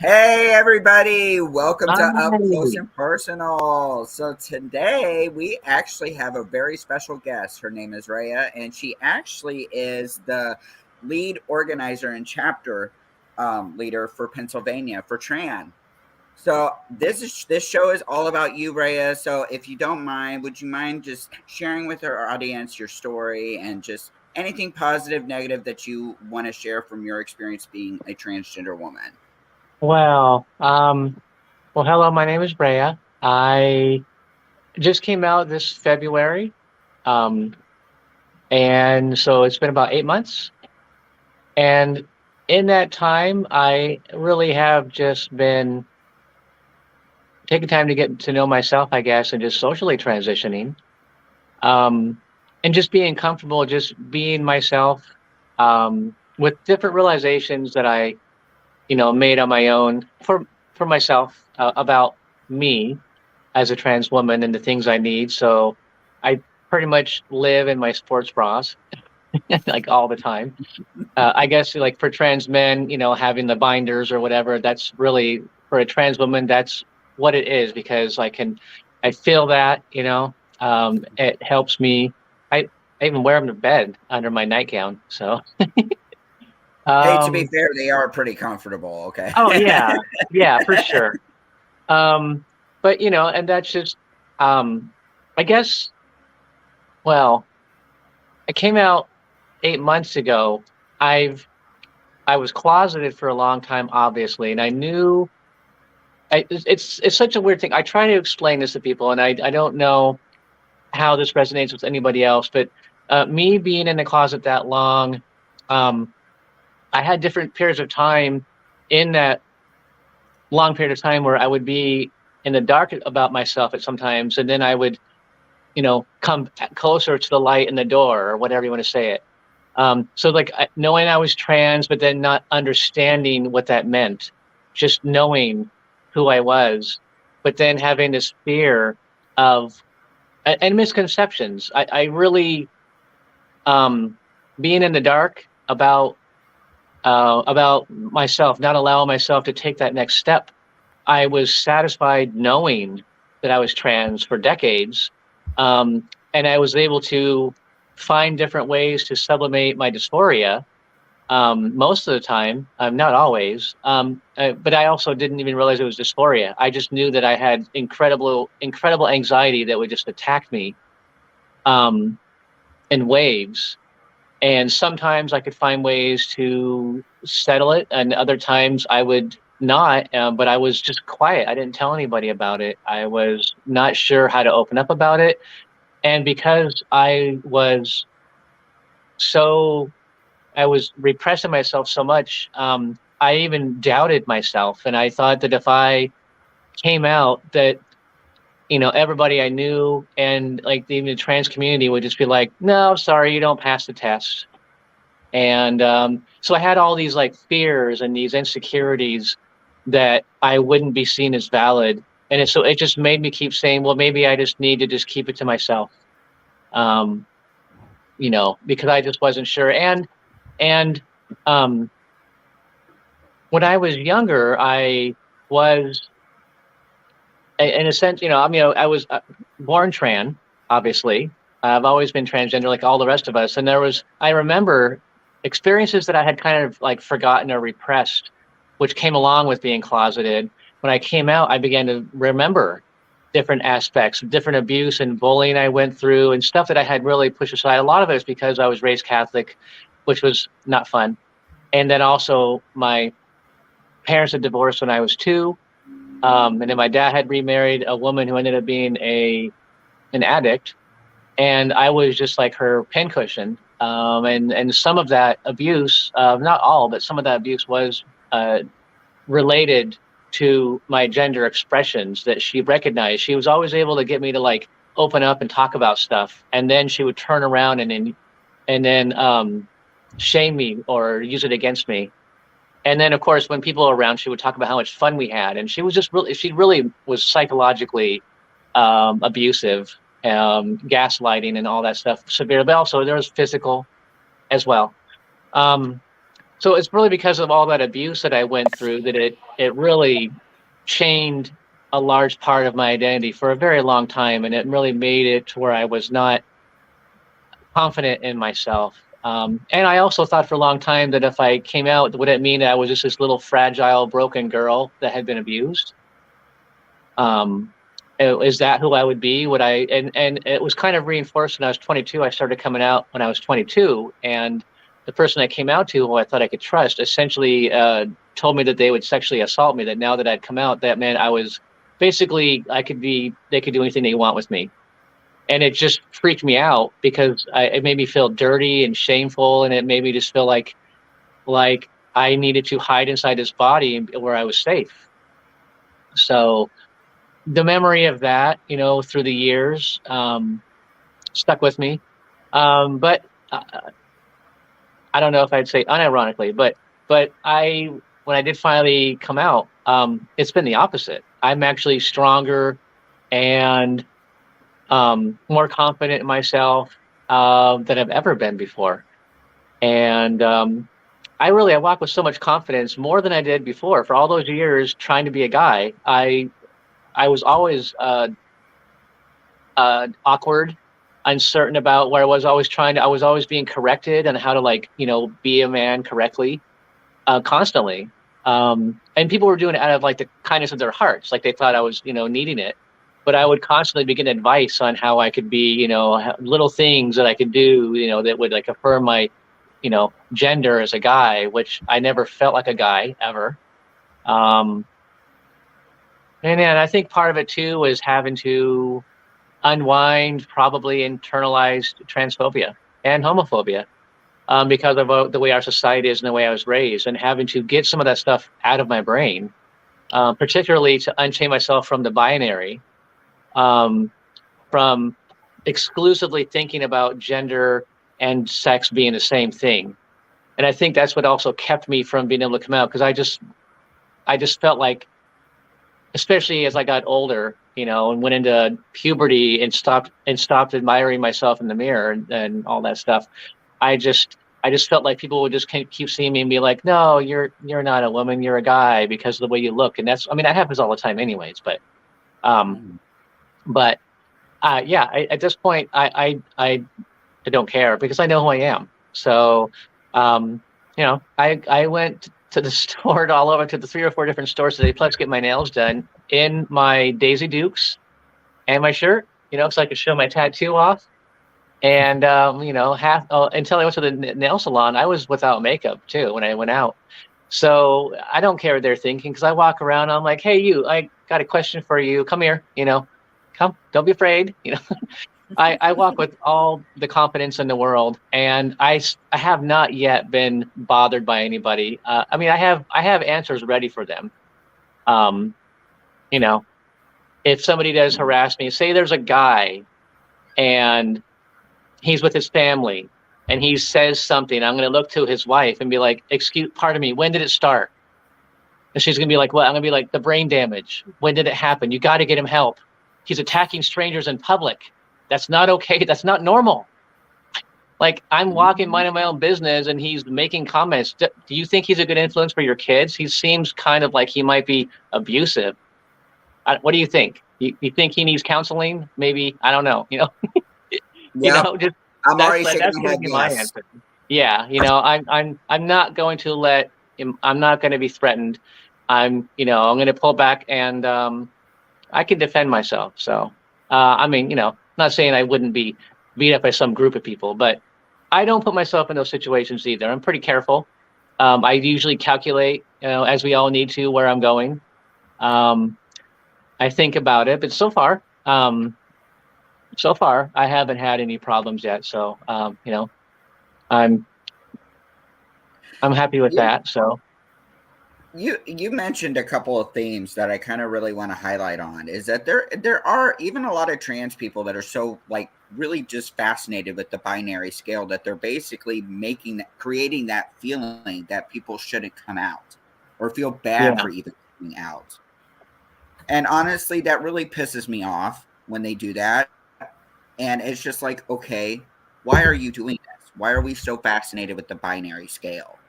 Hey everybody, welcome to Up Close Hi. and Personal. So today we actually have a very special guest. Her name is Rhea, and she actually is the lead organizer and chapter leader for Pennsylvania for TRAN. So this show is all about you, Rhea. So if you don't mind, would you mind just sharing with our audience your story and just anything positive, negative that you want to share from your experience being a transgender woman? Well, hello, my name is Rhea. I just came out this February. Um, and so it's been about 8 months. And in that time, I really have just been taking time to get to know myself, I guess, and just socially transitioning. Um, and just being comfortable, just being myself, with different realizations that I, made on my own for myself about me as a trans woman and the things I need. So I pretty much live in my sports bras like all the time. I guess like for trans men, having the binders or whatever, that's really for a trans woman, that's what it is because I feel that, it helps me. I even wear them to bed under my nightgown. So, Hey, to be um, fair, they are pretty comfortable, okay? oh yeah, yeah, for sure. Um, but and that's just, um, I guess, well, I came out 8 months ago. I've I was closeted for a long time, obviously, and I knew it's such a weird thing. I try to explain this to people, and I don't know how this resonates with anybody else, but me being in the closet that long, um, I had different periods of time in that long period of time where I would be in the dark about myself at sometimes, and then I would, come closer to the light in the door or whatever you want to say it. So like knowing I was trans, but then not understanding what that meant, just knowing who I was, but then having this fear of and misconceptions. I really um, being in the dark about myself, not allowing myself to take that next step. I was satisfied knowing that I was trans for decades, and I was able to find different ways to sublimate my dysphoria most of the time, not always. But I also didn't even realize it was dysphoria. I just knew that I had incredible anxiety that would just attack me um, in waves. And sometimes I could find ways to settle it, and other times I would not. But I was just quiet. I didn't tell anybody about it. I was not sure how to open up about it. And because so I was repressing myself so much. I even doubted myself, and I thought that if I came out, that everybody I knew and like even the trans community would just be like, "No, sorry, you don't pass the test." And so I had all these like fears and these insecurities that I wouldn't be seen as valid, and so it just made me keep saying, "Well, maybe I just need to just keep it to myself," um, because I just wasn't sure. And um, when I was younger, I was, in a sense, I was born trans, obviously. I've always been transgender like all the rest of us. And I remember experiences that I had kind of like forgotten or repressed, which came along with being closeted. When I came out, I began to remember different aspects, different abuse and bullying I went through and stuff that I had really pushed aside. A lot of it is because I was raised Catholic, which was not fun. And then also my parents had divorced when I was 2. And then my dad had remarried a woman who ended up being an addict, and I was just like her pincushion. And some of that abuse, not all, but some of that abuse was related to my gender expressions that she recognized. She was always able to get me to like open up and talk about stuff, and then she would turn around and then shame me or use it against me. And then, of course, when people were around, she would talk about how much fun we had, and she really was psychologically abusive, gaslighting, and all that stuff severe. But also there was physical as well. Um, So it's really because of all that abuse that I went through that it really chained a large part of my identity for a very long time, and it really made it to where I was not confident in myself. And I also thought for a long time that if I came out, would it mean that I was just this little fragile, broken girl that had been abused? Um, is that who I would be? Would I? And it was kind of reinforced when I was 22. I started coming out when I was 22, and the person I came out to, who I thought I could trust, essentially told me that they would sexually assault me. That now that I'd come out, that meant I was basically I could be. They could do anything they want with me, and it just freaked me out because it made me feel dirty and shameful, and it made me just feel like I needed to hide inside this body where I was safe. So the memory of that, through the years, stuck with me. But I don't know if I'd say unironically, but when I did finally come out, it's been the opposite. I'm actually stronger and more confident in myself than I've ever been before. And I walk with so much confidence, more than I did before. For all those years trying to be a guy, I was always awkward, uncertain about where I was always I was always being corrected on how to be a man correctly, constantly. And people were doing it out of like the kindness of their hearts, like they thought I was, needing it. But I would constantly be getting advice on how I could be, little things that I could do, that would like affirm my, gender as a guy, which I never felt like a guy ever. Um, and I think part of it too was having to unwind probably internalized transphobia and homophobia, because of the way our society is and the way I was raised, and having to get some of that stuff out of my brain, particularly to unchain myself from the binary, um, from exclusively thinking about gender and sex being the same thing. And I think that's what also kept me from being able to come out, because I just felt like, especially as I got older, and went into puberty and stopped admiring myself in the mirror and all that stuff. I just felt like people would just keep seeing me and be like, "No, you're not a woman, you're a guy because of the way you look." And I mean, that happens all the time, anyways. Um, Mm. but yeah, at this point, I don't care because I know who I am. So, I went to the store, all over to the 3 or 4 different stores today, plus get my nails done in my Daisy Dukes and my shirt, so I could show my tattoo off. And until I went to the nail salon, I was without makeup too when I went out. So I don't care what they're thinking, because I walk around. I'm like, hey, you, I got a question for you. Come here, come, don't be afraid. I walk with all the confidence in the world, and I have not yet been bothered by anybody. I mean, I have answers ready for them. Um, you know, if somebody does harass me, say there's a guy and he's with his family and he says something, I'm going to look to his wife and be like, "Excuse, pardon me, when did it start?" And she's going to be like, "Well," I'm going to be like, "The brain damage. When did it happen? You got to get him help. He's attacking strangers in public. That's not okay. That's not normal." Like, I'm walking, minding my own business, and he's making comments. Do you think he's a good influence for your kids? He seems kind of like he might be abusive. What do you think? You think he needs counseling? Maybe, I don't know. Yep. Just I'm already shaking that's my going to head. be my Yes. answer. Yeah, I'm not going to let him. I'm not going to be threatened. I'm going to pull back, and I can defend myself. So, I mean, not saying I wouldn't be beat up by some group of people, but I don't put myself in those situations either. I'm pretty careful. I usually calculate, as we all need to, where I'm going. Um, I think about it, but so far, I haven't had any problems yet. So, I'm I'm happy with You that. So, you mentioned a couple of themes that I kind of really want to highlight on, is that there are even a lot of trans people that are so like really just fascinated with the binary scale that they're basically creating that feeling that people shouldn't come out or feel bad yeah, for even coming out. And honestly, that really pisses me off when they do that. And it's just like, okay, why are you doing this? Why are we so fascinated with the binary scale?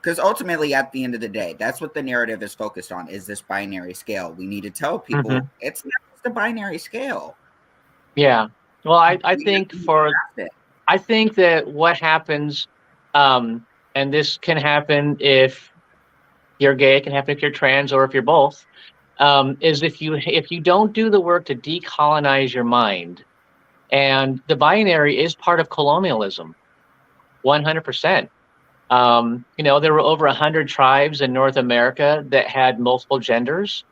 because ultimately at the end of the day, that's what the narrative is focused on, is this binary scale. We need to tell people it's not just a binary scale. Yeah. Well, I We have think to move past it. I think that what happens, and this can happen if you're gay, it can happen if you're trans, or if you're both, is if you don't do the work to decolonize your mind, and the binary is part of colonialism, 100%. There were over 100 tribes in North America that had multiple genders,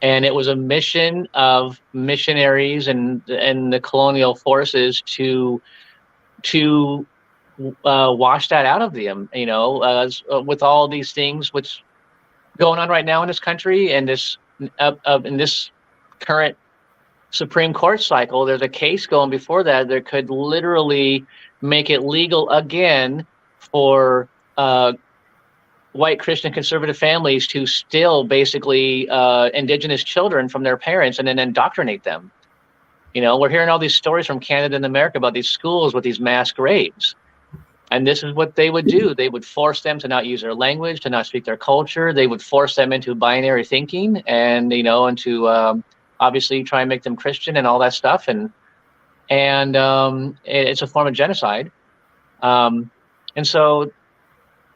and it was a mission of missionaries and the colonial forces to wash that out of them. With all these things which going on right now in this country, and this in this current Supreme Court cycle, there's a case going before that could literally make it legal again for white Christian conservative families to still basically indigenous children from their parents and then indoctrinate them. We're hearing all these stories from Canada and America about these schools with these mass graves. And this is what they would do. They would force them to not use their language, to not speak their culture. They would force them into binary thinking and, into obviously try and make them Christian and all that stuff. And it's a form of genocide. And so,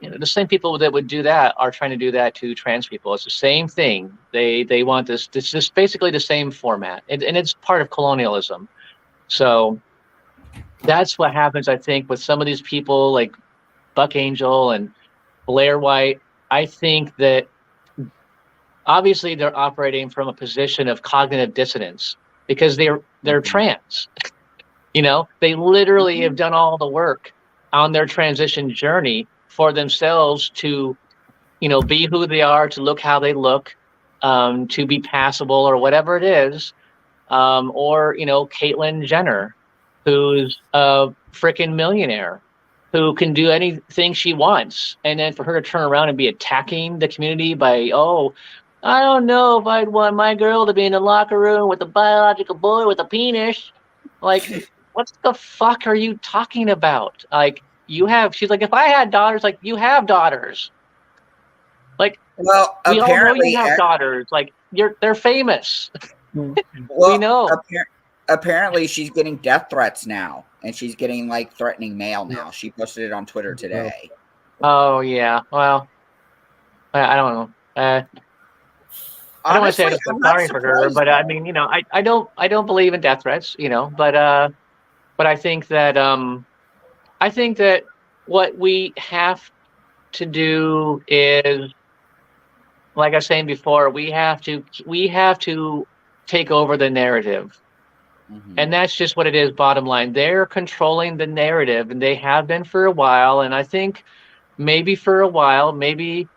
the same people that would do that are trying to do that to trans people. It's the same thing. They want this. It's just basically the same format, and it's part of colonialism. So that's what happens, I think, with some of these people like Buck Angel and Blair White. I think that obviously they're operating from a position of cognitive dissonance because they're trans. They literally have done all the work on their transition journey for themselves to, be who they are, to look how they look, to be passable or whatever it is. Or, Caitlyn Jenner, who's a freaking millionaire, who can do anything she wants. And then for her to turn around and be attacking the community by, I don't know if I'd want my girl to be in the locker room with a biological boy with a penis. Like, what the fuck are you talking about? Like, she's like, if I had daughters, like, you have daughters. Like, well, we all know you have daughters. Like, they're famous. Well, we know. Apparently she's getting death threats now, and she's getting like threatening mail now. She posted it on Twitter today. Oh yeah. Well, I don't know. I don't want to say I feel sorry for her, but I mean, I don't believe in death threats, but I think that what we have to do is, like I was saying before, we have to take over the narrative. And that's just what it is, bottom line. They're controlling the narrative, and they have been for a while. And I think maybe for a while, maybe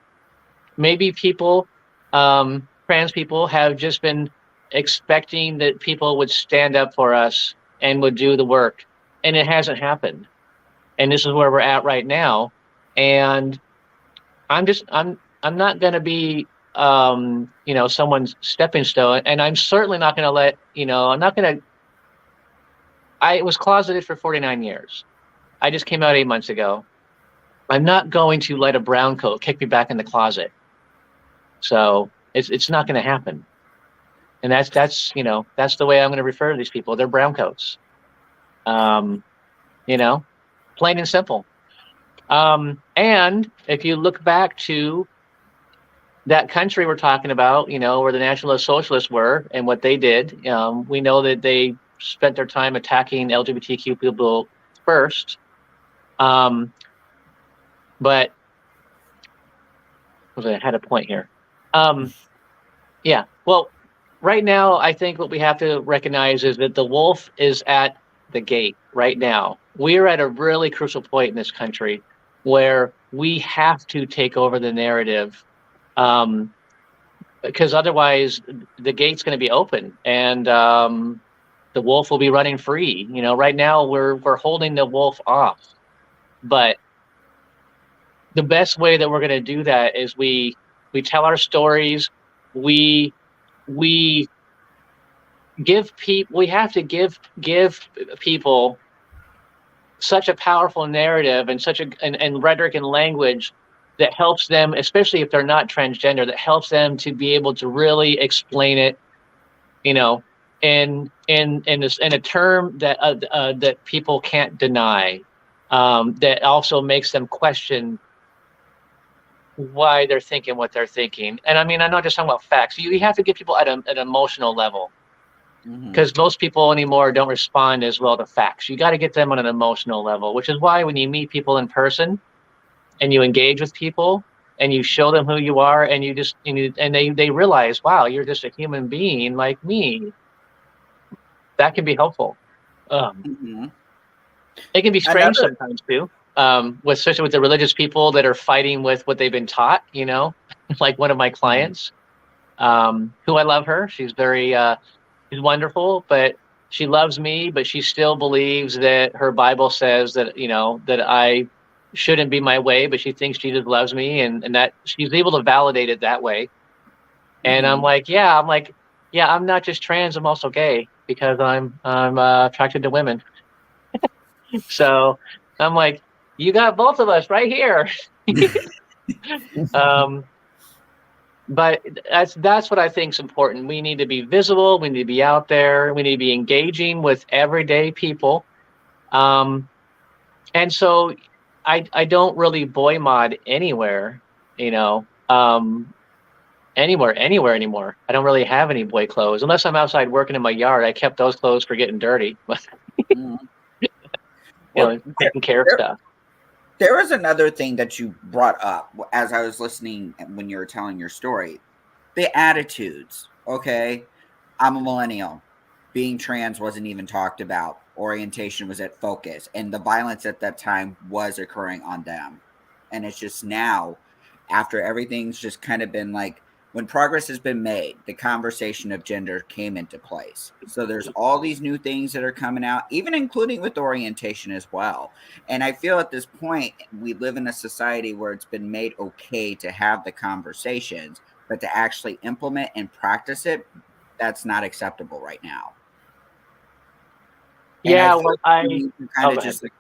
people, trans people, have just been expecting that people would stand up for us and would do the work. And it hasn't happened. And this is where we're at right now. And I'm not going to be, someone's stepping stone. And I'm certainly not going to let, I was closeted for 49 years. I just came out 8 months ago. I'm not going to let a brown coat kick me back in the closet. So it's not going to happen. And that's the way I'm going to refer to these people. They're brown coats. Plain and simple. And if you look back to that country we're talking about, where the National Socialists were and what they did, we know that they spent their time attacking LGBTQ people first. But I had a point here. Yeah. Well, right now, I think what we have to recognize is that the wolf is at the gate right now. We're at a really crucial point in this country where we have to take over the narrative, because otherwise the gate's going to be open, and the wolf will be running free. Right now we're holding the wolf off, but the best way that we're going to do that is we tell our stories. We have to give people such a powerful narrative and and rhetoric and language that helps them, especially if they're not transgender, that helps them to be able to really explain it, you know, in a term that that people can't deny, that also makes them question why they're thinking what they're thinking. And I mean, I'm not just talking about facts. You have to get people at an emotional level, because most people anymore don't respond as well to facts. You got to get them on an emotional level, which is why when you meet people in person and you engage with people and you show them who you are, and you just and they realize, wow, you're just a human being like me. That can be helpful. Um, Mm-hmm. it can be strange Another. sometimes too, with especially with the religious people that are fighting with what they've been taught. Like one of my Mhm. clients, who I love her. She's very she's wonderful, but she loves me, but she still believes that her Bible says that, that I shouldn't be my way, but she thinks Jesus loves me, and that she's able to validate it that way. And Mhm. I'm like, yeah, I'm not just trans, I'm also gay because I'm attracted to women. So I'm like, you got both of us right here. um, but that's what I think is important. We need to be visible. We need to be out there. We need to be engaging with everyday people. Um, and so I don't really boy mod anywhere, you know, anywhere anymore. I don't really have any boy clothes unless I'm outside working in my yard. I kept those clothes for getting dirty, but Mhm. Well, taking care of there, stuff. there was another thing that you brought up as I was listening when you were telling your story. The attitudes. Okay, I'm a millennial. Being trans wasn't even talked about. Orientation was at focus, and the violence at that time was occurring on them. And it's just now, after everything's just kind of been like, when progress has been made, the conversation of gender came into place. So there's all these new things that are coming out, even including with orientation as well. And I feel at this point, we live in a society where it's been made okay to have the conversations, but to actually implement and practice it, that's not acceptable right now. And I Yeah, feel what like we I need to kind oh, of go ahead. just like,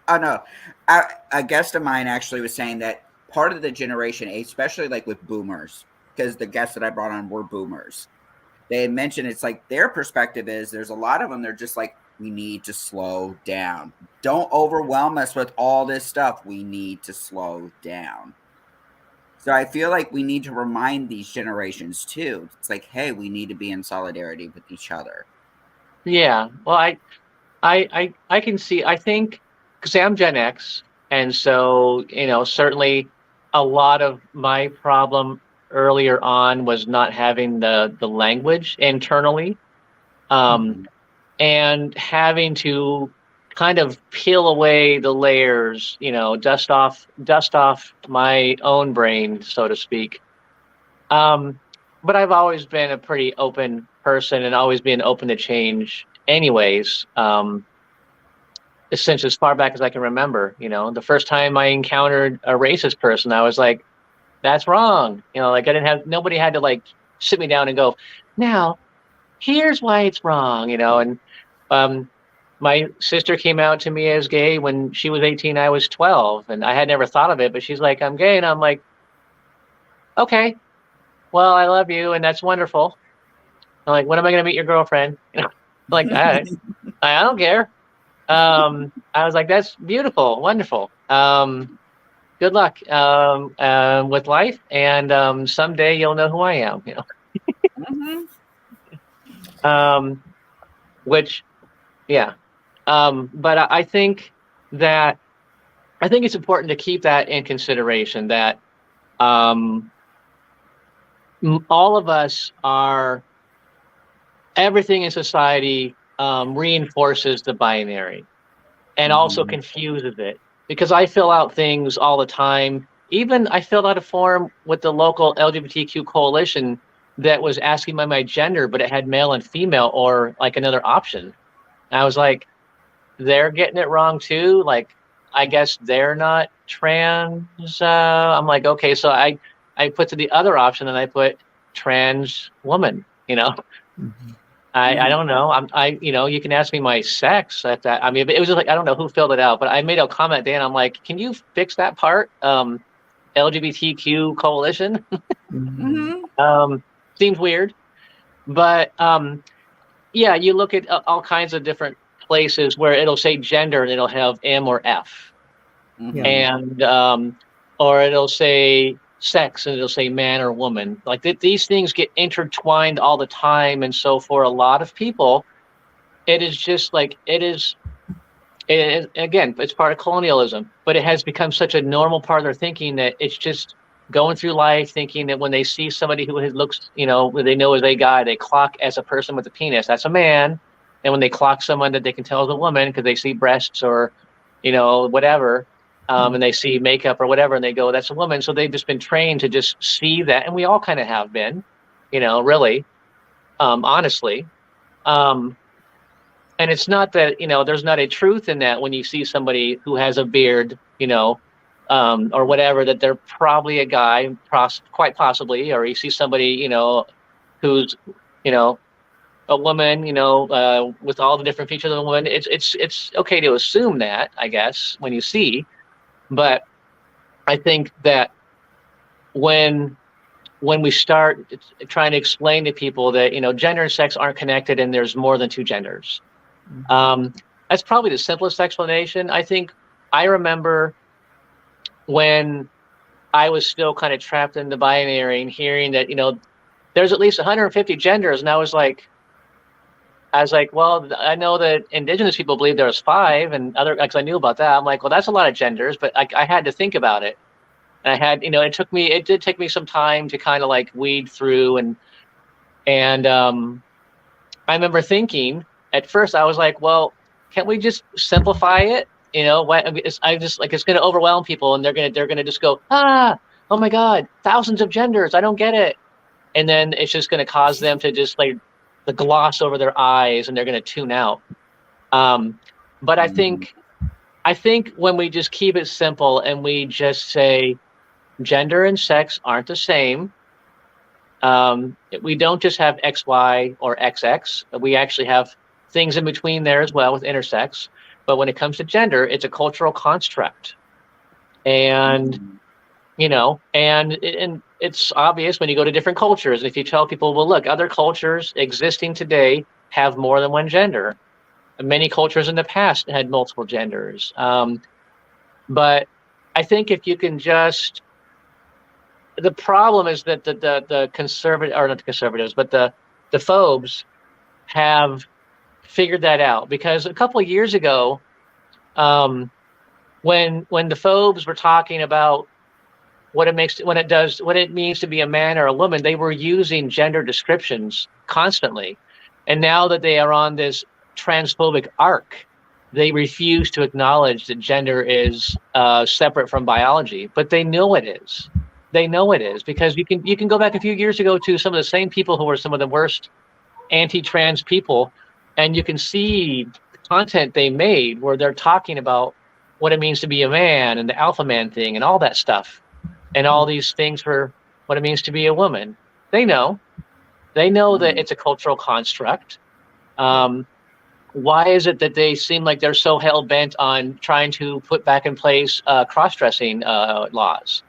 oh no, a guest of mine actually was saying that part of the generation, especially like with boomers, because the guests that I brought on were boomers. They had mentioned it's like their perspective is there's a lot of them. They're just like, we need to slow down. Don't overwhelm us with all this stuff. We need to slow down. So I feel like we need to remind these generations too. It's like, hey, we need to be in solidarity with each other. Yeah, well, I can see. I think because I'm Gen X, and so certainly a lot of my problem earlier on was not having the language internally, um, Mm-hmm. and having to kind of peel away the layers, dust off my own brain, so to speak. Um, but I've always been a pretty open person and always been open to change, anyways. Since as far back as I can remember. The first time I encountered a racist person, I was like, "That's wrong." Like I didn't have nobody had to like sit me down and go, "Now here's why it's wrong." And um, my sister came out to me as gay when she was 18. I was 12, and I had never thought of it. But she's like, "I'm gay," and I'm like, "Okay, well, I love you, and that's wonderful." I'm like, "When am I going to meet your girlfriend?" Like, I don't care. I was like, "That's beautiful, wonderful. Good luck with life, and someday you'll know who I am." Mm-hmm. Um, which, yeah. But that I think it's important to keep that in consideration. That um, all of us are everything in society reinforces the binary and also Mm-hmm. confuses it, because I fill out things all the time. Even I filled out a form with the local LGBTQ coalition that was asking my gender, but it had male and female or like another option. And I was like, they're getting it wrong too. Like, I guess they're not trans. I'm like, okay, so I put to the other option and I put trans woman. I Mm-hmm. don't know. You can ask me my sex at that. I mean, it was just like, I don't know who filled it out, but I made a comment then. I'm like, can you fix that part? LGBTQ coalition. Mm-hmm. Seems weird, but yeah, you look at all kinds of different places where it'll say gender and it'll have M or F, Mm-hmm. and or it'll say sex and it'll say man or woman. Like these things get intertwined all the time, and so for a lot of people, it is just like again, it's part of colonialism, but it has become such a normal part of their thinking that it's just going through life thinking that when they see somebody who looks, they know is a guy, they clock as a person with a penis, that's a man. And when they clock someone that they can tell is a woman because they see breasts or, whatever, and they see makeup or whatever, and they go, that's a woman. So they've just been trained to just see that. And we all kind of have been, really, honestly. And it's not that, there's not a truth in that when you see somebody who has a beard, or whatever, that they're probably a guy, quite possibly, or you see somebody, who's, a woman, with all the different features of a woman. It's okay to assume that, I guess, when you see, but I think that when we start trying to explain to people that, gender and sex aren't connected and there's more than two genders, that's probably the simplest explanation. I think I remember when I was still kind of trapped in the binary and hearing that, there's at least 150 genders. And I was like, well, I know that indigenous people believe there was 5 and because I knew about that. I'm like, well, that's a lot of genders, but I had to think about it. And I had, it did take me some time to kind of like weed through and I remember thinking at first, I was like, well, can't we just simplify it? I just like, it's going to overwhelm people and they're going to just go, oh my God, thousands of genders. I don't get it. And then it's just going to cause them to just like the gloss over their eyes and they're going to tune out. But I think when we just keep it simple and we just say gender and sex aren't the same. We don't just have XY or XX. We actually have things in between there as well with intersex. But when it comes to gender, it's a cultural construct. And, and it's obvious when you go to different cultures. If you tell people, well, look, other cultures existing today have more than one gender. Many cultures in the past had multiple genders. But I think if you can just, the problem is that the conservative, or not the conservatives, but the phobes have figured that out. Because a couple of years ago, when the phobes were talking about what it means to be a man or a woman, they were using gender descriptions constantly. And now that they are on this transphobic arc, they refuse to acknowledge that gender is separate from biology, but they know it is. They know it is, because you can go back a few years ago to some of the same people who were some of the worst anti-trans people, and you can see the content they made where they're talking about what it means to be a man and the alpha man thing and all that stuff, and all these things for what it means to be a woman. They know that it's a cultural construct. Why is it that they seem like they're so hell-bent on trying to put back in place cross-dressing laws?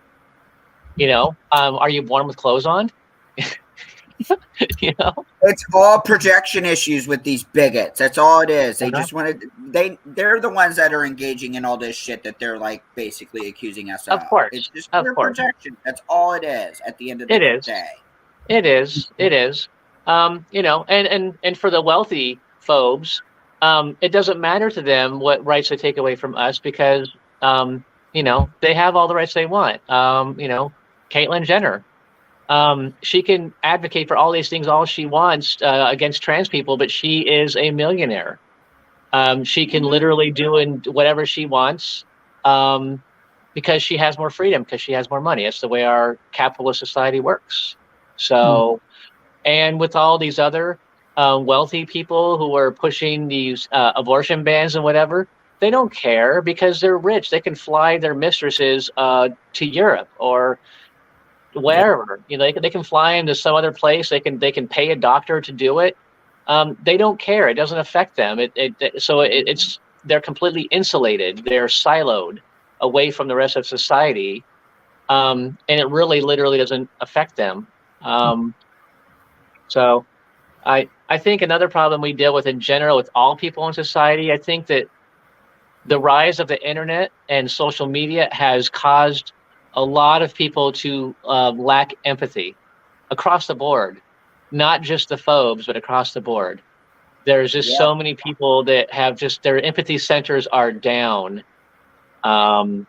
Are you born with clothes on? It's all projection issues with these bigots. That's all it is. They just wanted, they're the ones that are engaging in all this shit that they're like basically accusing us of. Of course. It's just pure projection. That's all it is at the end of the day. It is. And for the wealthy phobes, it doesn't matter to them what rights they take away from us, because they have all the rights they want. Caitlyn Jenner, she can advocate for all these things all she wants against trans people, but she is a millionaire. She can literally do whatever she wants because she has more freedom, because she has more money. It's the way our capitalist society works. So, and with all these other wealthy people who are pushing these abortion bans and whatever, they don't care because they're rich. They can fly their mistresses to Europe or wherever. They can fly into some other place. They can pay a doctor to do it. They don't care. It doesn't affect them. They're completely insulated. They're siloed away from the rest of society. and it really literally doesn't affect them. So I think another problem we deal with in general with all people in society, I think that the rise of the internet and social media has caused a lot of people to lack empathy across the board, not just the phobes, but across the board. There's just Yep. so many people that have just their empathy centers are down. Um,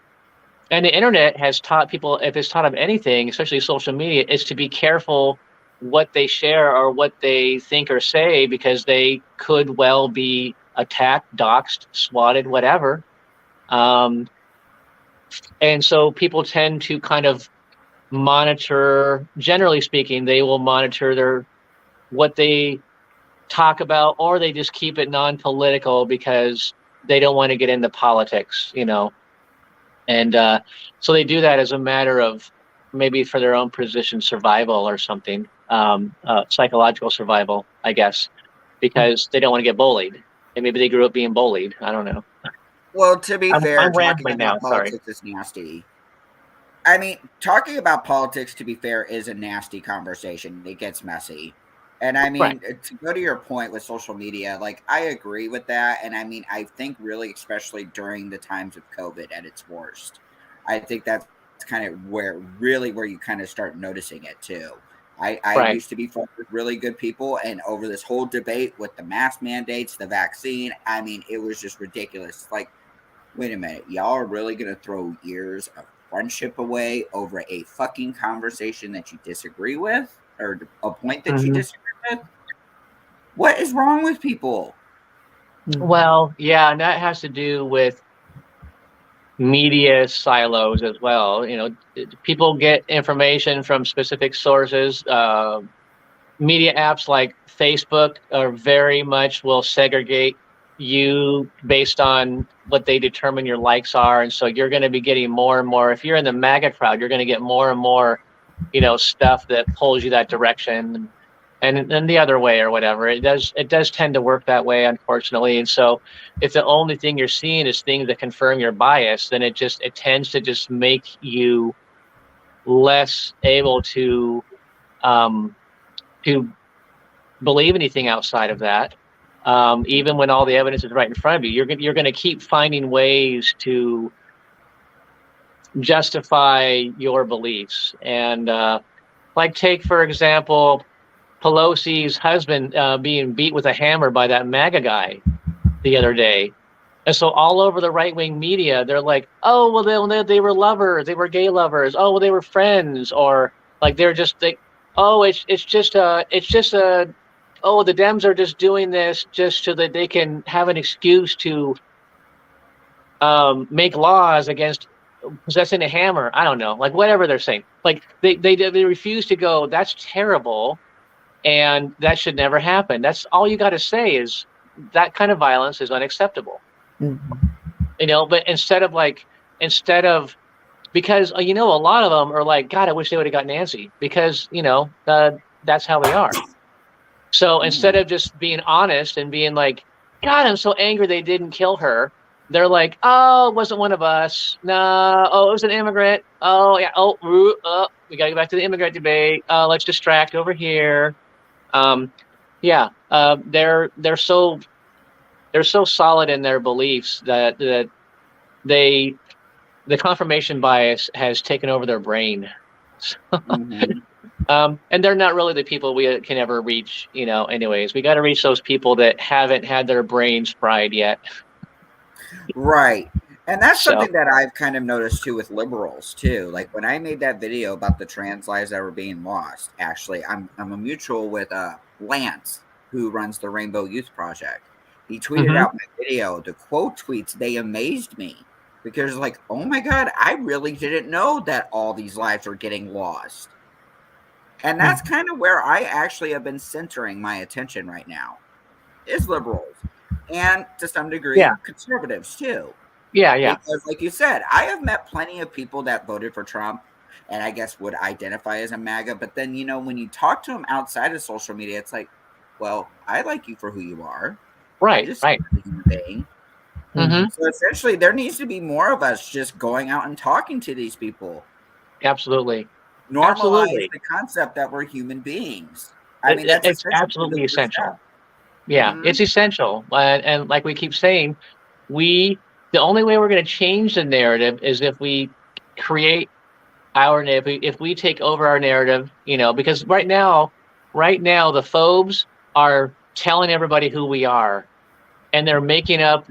and the internet has taught people, if it's taught them anything, especially social media, is to be careful what they share or what they think or say, because they could well be attacked, doxxed, swatted, whatever. Um, and so people tend to kind of monitor, generally speaking, they will monitor what they talk about, or they just keep it non-political because they don't want to get into politics, and so they do that as a matter of maybe for their own position survival or something, psychological survival, I guess, because they don't want to get bullied, and maybe they grew up being bullied. I don't know. Well, to be fair, I'm talking rambling now. about Sorry. politics is nasty. I mean, talking about politics, to be fair, is a nasty conversation. It gets messy. And I Right. mean, to go to your point with social media, like, I agree with that. And I mean, I think really, especially during the times of COVID at its worst, I think that's kind of where you kind of start noticing it too. I Right. used to be friends with really good people, and over this whole debate with the mask mandates, the vaccine, I mean, it was just ridiculous. Like, wait a minute, y'all are really going to throw years of friendship away over a fucking conversation that you disagree with, or a point that you Mm-hmm. disagree with? What is wrong with people? Well, yeah, and that has to do with media silos as well. People get information from specific sources. Media apps like Facebook are very much will segregate you based on what they determine your likes are, and so you're going to be getting more and more. If you're in the MAGA crowd, you're going to get more and more, stuff that pulls you that direction, and then the other way or whatever. It does tend to work that way, unfortunately. And so if the only thing you're seeing is things that confirm your bias, then it tends to just make you less able um to believe anything outside of that. Even when all the evidence is right in front of you, you're going to keep finding ways to justify your beliefs. And like, take for example Pelosi's husband being beat with a hammer by that MAGA guy the other day. And so all over the right-wing media, they're like, "Oh, well, they were lovers, they were gay lovers. Oh, well, they were friends," or like "Oh, it's just a oh, the Dems are just doing this just so that they can have an excuse to make laws against possessing a hammer." I don't know, like whatever they're saying. Like they refuse to go, "That's terrible, and that should never happen." That's all you got to say is that kind of violence is unacceptable. But instead of because a lot of them are like, "God, I wish they would have got Nancy," because that's how they are. So instead of just being honest and being like, "God, I'm so angry they didn't kill her," they're like, "Oh, it wasn't one of us. No, oh, it was an immigrant. Oh, yeah. Oh, we gotta get back to the immigrant debate. Let's distract over here." Yeah, they're so solid in their beliefs that they the confirmation bias has taken over their brain. And they're not really the people we can ever reach, anyways. We got to reach those people that haven't had their brains fried yet. Right. And that's So, something that I've kind of noticed too with liberals too. Like when I made that video about the trans lives that were being lost, actually, I'm a mutual with Lance, who runs the Rainbow Youth Project. He tweeted out my video. The quote tweets, they amazed me because like, oh my God, I really didn't know that all these lives were getting lost. And that's kind of where I actually have been centering my attention right now, is liberals. And to some degree, conservatives too. yeah. Because, like you said, I have met plenty of people that voted for Trump and I guess would identify as a MAGA. But then, when you talk to them outside of social media, it's like, well, I like you for who you are. I Right. just see you as a human being. So essentially, there needs to be more of us just going out and talking to these people. Absolutely. Normalize Absolutely. the concept that we're human beings. I mean, that's It's essentially the absolutely first essential. step. Yeah, it's essential. And like we keep saying, the only way we're going to change the narrative is if we create our narrative, if we take over our narrative, because right now the phobes are telling everybody who we are, and they're making up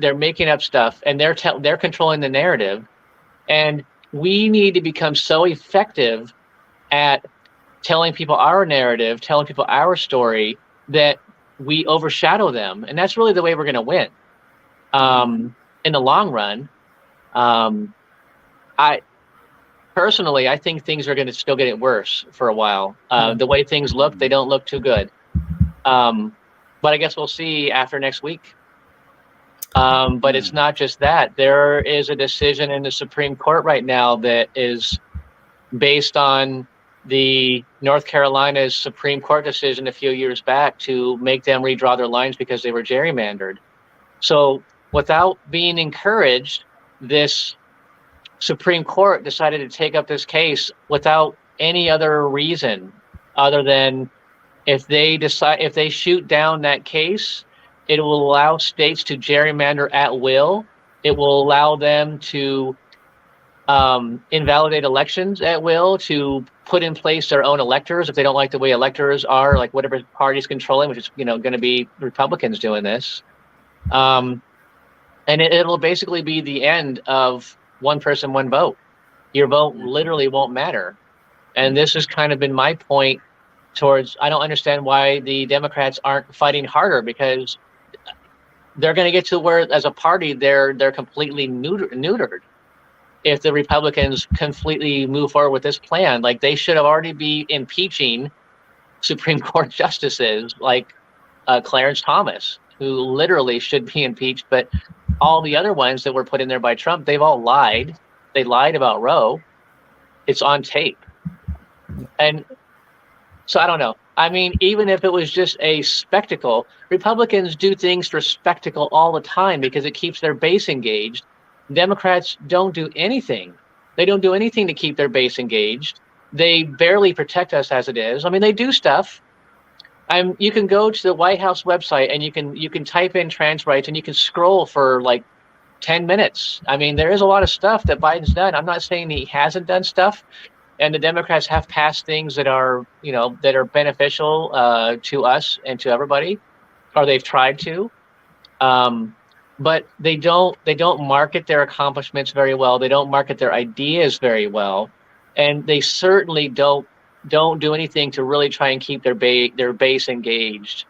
stuff, and they're controlling the narrative, and we need to become so effective at telling people our narrative, telling people our story, that we overshadow them, and that's really the way we're going to win in the long run. Um, I Personally, I think things are going to still get worse for a while. The way things look, they don't look too good. Um, but I guess we'll see after next week. But it's not just that. There is a decision in the Supreme Court right now that is based on the North Carolina's Supreme Court decision a few years back to make them redraw their lines because they were gerrymandered. So without being encouraged, this Supreme Court decided to take up this case without any other reason other than if they shoot down that case, it will allow states to gerrymander at will. It will allow them to invalidate elections at will, to put in place their own electors if they don't like the way electors are, like whatever party's controlling, which is going to be Republicans doing this. And it'll basically be the end of one person, one vote. Your vote literally won't matter. And this has kind of been my point towards, I don't understand why the Democrats aren't fighting harder, because they're going to get to where, as a party, they're completely neutered. If the Republicans completely move forward with this plan, like they should have already be impeaching Supreme Court justices like Clarence Thomas, who literally should be impeached. But all the other ones that were put in there by Trump, they've all lied. They lied about Roe. It's on tape. And so I don't know. I mean, even if it was just a spectacle, Republicans do things for spectacle all the time because it keeps their base engaged. Democrats don't do anything. They don't do anything to keep their base engaged. They barely protect us as it is. I mean, they do stuff. You can go to the White House website and you can type in trans rights and you can scroll for like 10 minutes. I mean, there is a lot of stuff that Biden's done. I'm not saying he hasn't done stuff. And the Democrats have passed things that are beneficial to us and to everybody, or they've tried to. But they don't market their accomplishments very well. They don't market their ideas very well, and they certainly don't do anything to really try and keep their base engaged.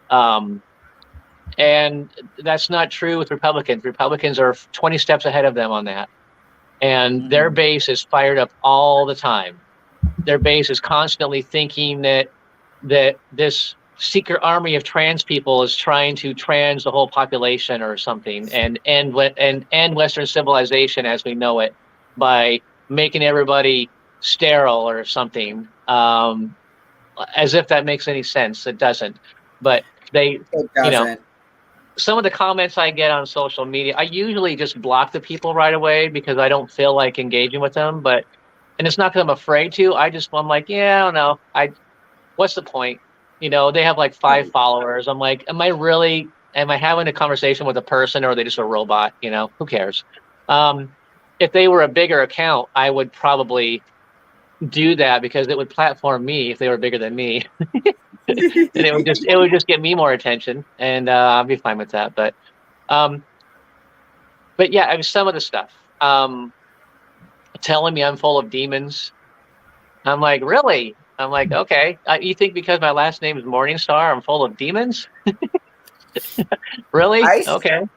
And that's not true with Republicans. Republicans are 20 steps ahead of them on that. And their base is fired up all the time. Their base is constantly thinking that this secret army of trans people is trying to trans the whole population or something, and Western civilization as we know it by making everybody sterile or something. As if that makes any sense. It doesn't. But it doesn't. Some of the comments I get on social media, I usually just block the people right away because I don't feel like engaging with them. And it's not because I'm afraid to. I'm like, yeah, I don't know. What's the point? They have like 5 followers. I'm like, am I having a conversation with a person, or are they just a robot? Who cares? If they were a bigger account, I would probably do that because it would platform me if they were bigger than me. And it would just get me more attention, and I'll be fine with that. But yeah, I mean, some of the stuff telling me I'm full of demons. I'm like, really? I'm like, okay. You think because my last name is Morningstar, I'm full of demons? Really? Okay.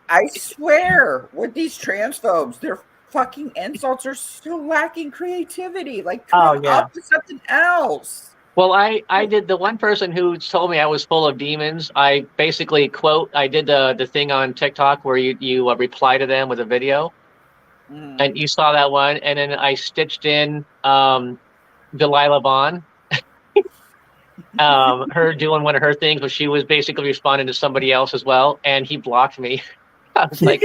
I swear, with these transphobes, their fucking insults are so lacking creativity. Like, come up with something else. Well, I did, the one person who told me I was full of demons, I basically I did the thing on TikTok where you reply to them with a video. And you saw that one, and then I stitched in Delilah Vaughn, her doing one of her things, but she was basically responding to somebody else as well, and he blocked me. I was like,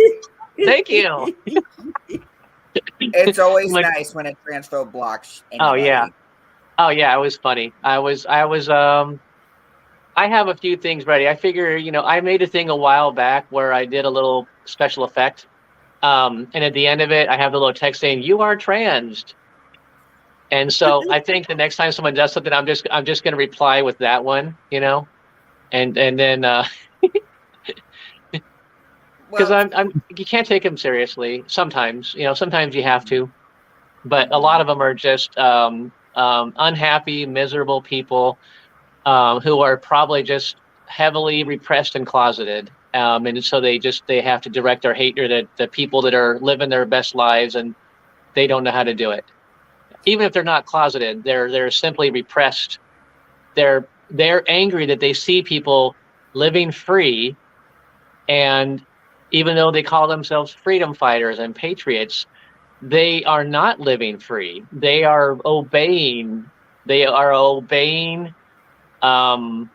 thank you. It's always Like, nice when a transphobe blocks oh yeah, anybody. oh yeah, it was funny. I have a few things ready. I figure, I made a thing a while back where I did a little special effect. And at the end of it, I have the little text saying, "You are trans." And so I think the next time someone does something, I'm just going to reply with that one, and then because Well, you can't take them seriously sometimes. Sometimes you have mhm, to, but a lot mhm. of them are just unhappy, miserable people who are probably just heavily repressed and closeted. And so they have to direct their hate to the people that are living their best lives, and they don't know how to do it. Even if they're not closeted, they're simply repressed. They're angry that they see people living free, and even though they call themselves freedom fighters and patriots, they are not living free. They are obeying um,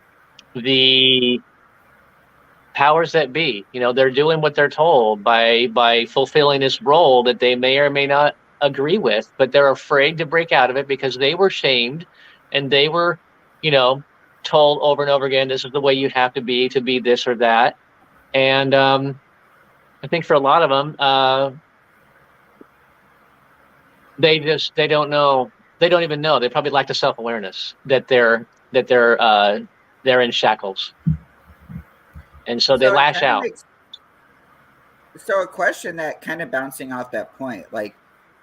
the powers that be. They're doing what they're told by fulfilling this role that they may or may not agree with, but they're afraid to break out of it because they were shamed and they were, you know, told over and over again, this is the way you have to be this or that. And I think for a lot of them, they don't know. They don't even know. They probably lack the self awareness that they're in shackles, and so they So it lash kind of out. makes so a question that kind of bouncing off that point, like,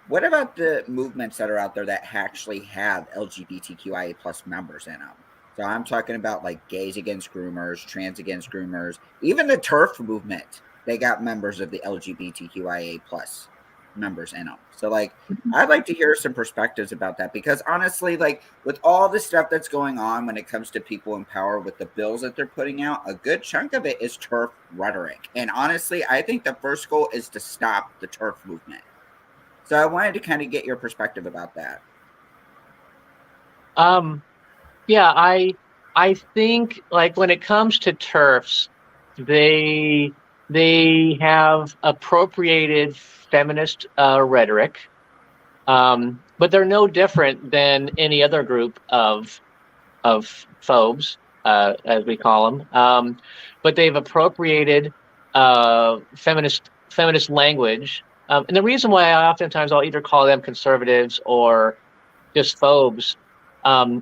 what about the movements that are out there that actually have LGBTQIA plus members in them? So I'm talking about like gays against groomers, trans against groomers, even the turf movement. They got members of the LGBTQIA plus members in them. So like, I'd like to hear some perspectives about that because honestly, like with all the stuff that's going on when it comes to people in power with the bills that they're putting out, a good chunk of it is turf rhetoric. And honestly, I think the first goal is to stop the turf movement. So I wanted to kind of get your perspective about that. Um, Yeah, I think like when it comes to turfs, they they have appropriated feminist rhetoric, but they're no different than any other group of phobes, as we call them. But they've appropriated feminist language, and the reason why I'll either call them conservatives or just phobes,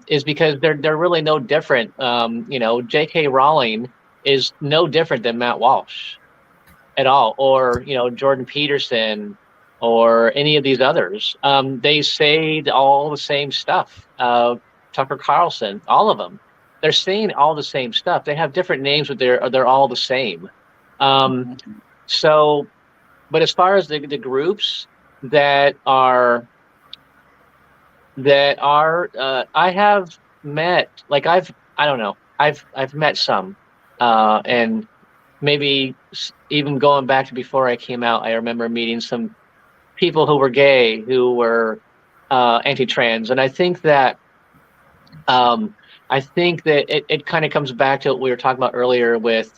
is because they're really no different. J.K. Rowling is no different than Matt Walsh at all, or Jordan Peterson, or any of these others. They say all the same stuff. Tucker Carlson, all of them, they're saying all the same stuff. They have different names, but they're all the same. Um, Mhm. so, but as far as the groups that are I have met, like, I don't know, I've met some, and maybe even going back to before I came out, I remember meeting some people who were gay, who were anti-trans. And um I think that it kind of comes back to what we were talking about earlier with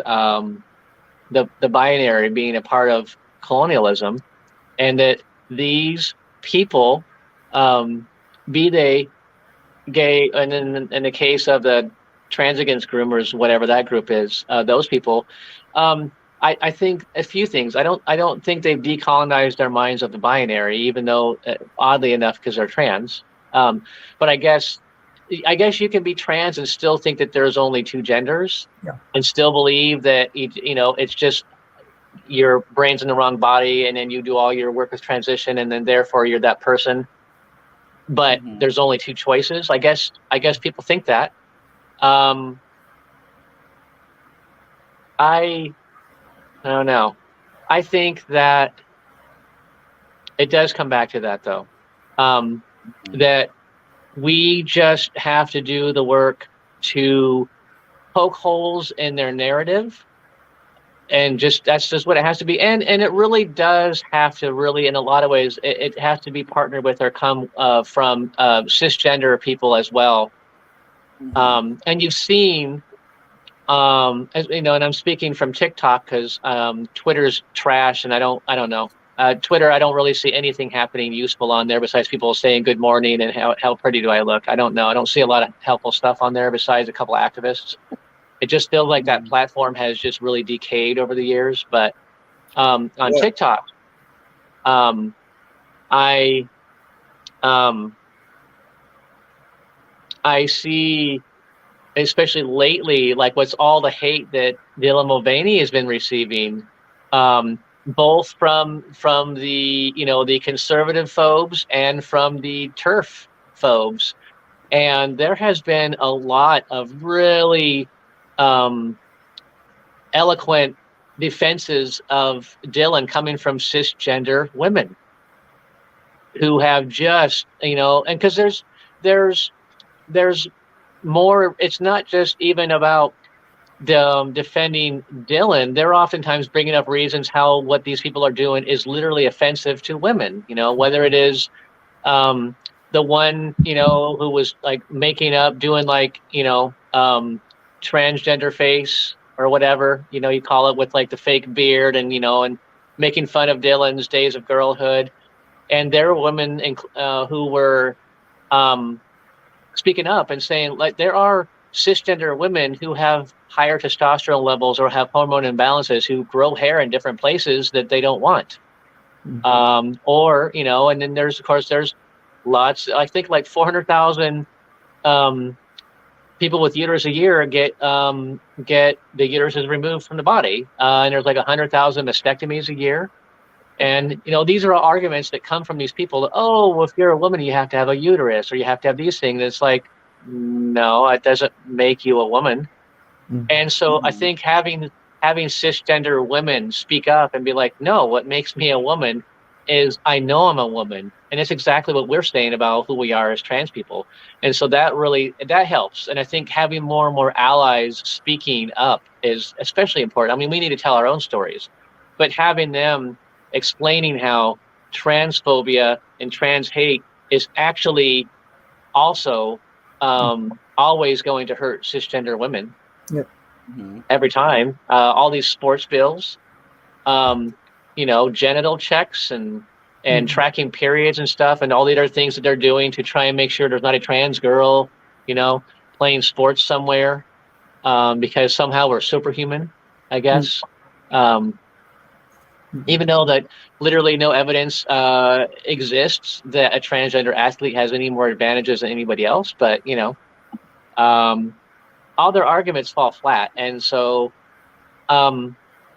the binary being a part of colonialism, and that these people, um be they gay, and in the case of the trans against groomers, whatever that group is, those people, I think a few things. I don't think they've decolonized their minds of the binary, even though, oddly enough, because they're trans. Um, but I guess you can be trans and still think that there's only two genders, Yeah. and still believe that it's just your brain's in the wrong body, and then you do all your work with transition, and then therefore you're that person, but Mhm. there's only two choices. I guess people think that. Um, I I don't know. I think that it does come back to that, though. Um, Mhm. that we just have to do the work to poke holes in their narrative, and just that's just what it has to be. And it really does have to, really, in a lot of ways, it has to be partnered with or come from cisgender people as well. Mhm. And you've seen, as you know, and I'm speaking from TikTok because Twitter's trash, and I don't know. Twitter, I don't really see anything happening useful on there besides people saying good morning and how pretty do I look. I don't know. I don't see a lot of helpful stuff on there besides a couple of activists. It just feels like that platform has just really decayed over the years. But on TikTok, I see, especially lately, like what's all the hate that Dylan Mulvaney has been receiving, both from the the conservative phobes and from the turf phobes, and there has been a lot of really eloquent defenses of Dylan coming from cisgender women who have just and because there's more. It's not just even about defending Dylan. They're oftentimes bringing up reasons how what these people are doing is literally offensive to women. Whether it is the one who was like making up, doing like transgender face or whatever you call it, with like the fake beard and and making fun of Dylan's days of girlhood. And there were women who were speaking up and saying, like, there are cisgender women who have higher testosterone levels or have hormone imbalances, who grow hair in different places that they don't want. Or and then there's lots, I think like 400,000 people with uterus a year get the uteruses removed from the body, and there's like 100,000 mastectomies a year. And these are all arguments that come from these people that, oh, well, if you're a woman, you have to have a uterus or you have to have these things. It's like, no, it doesn't make you a woman. And so I think having cisgender women speak up and be like, no, what makes me a woman is I know I'm a woman. And it's exactly what we're saying about who we are as trans people. And so that helps. And I think having more and more allies speaking up is especially important. I mean, we need to tell our own stories, but having them explaining how transphobia and trans hate is actually also always going to hurt cisgender women. Yep. Every time. All these sports bills, genital checks and tracking periods and stuff, and all the other things that they're doing to try and make sure there's not a trans girl, playing sports somewhere, because somehow we're superhuman, I guess. Even though that literally no evidence exists that a transgender athlete has any more advantages than anybody else, but all their arguments fall flat. And so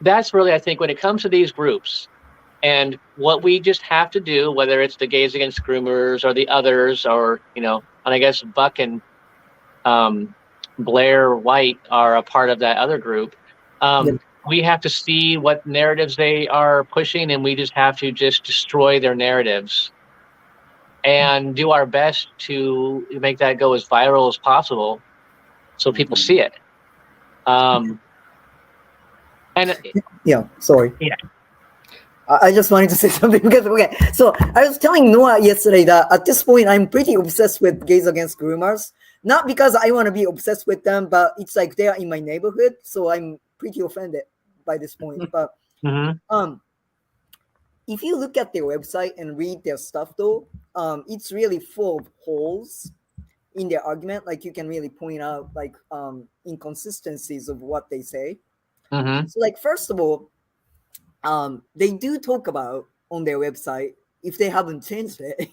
that's really, I think, when it comes to these groups, and what we just have to do, whether it's the Gays Against Groomers or the others, or and I guess Buck and Blair White are a part of that other group. We have to see what narratives they are pushing, and we just have to just destroy their narratives and do our best to make that go as viral as possible so people see it. And sorry. Yeah. I just wanted to say something because, okay, so I was telling Noah yesterday that at this point I'm pretty obsessed with Gays Against Groomers. Not because I want to be obsessed with them, but it's like they are in my neighborhood, so I'm pretty offended by this point. But if you look at their website and read their stuff, though, it's really full of holes in their argument. Like, you can really point out like inconsistencies of what they say. So, like, first of all, they do talk about on their website, if they haven't changed it,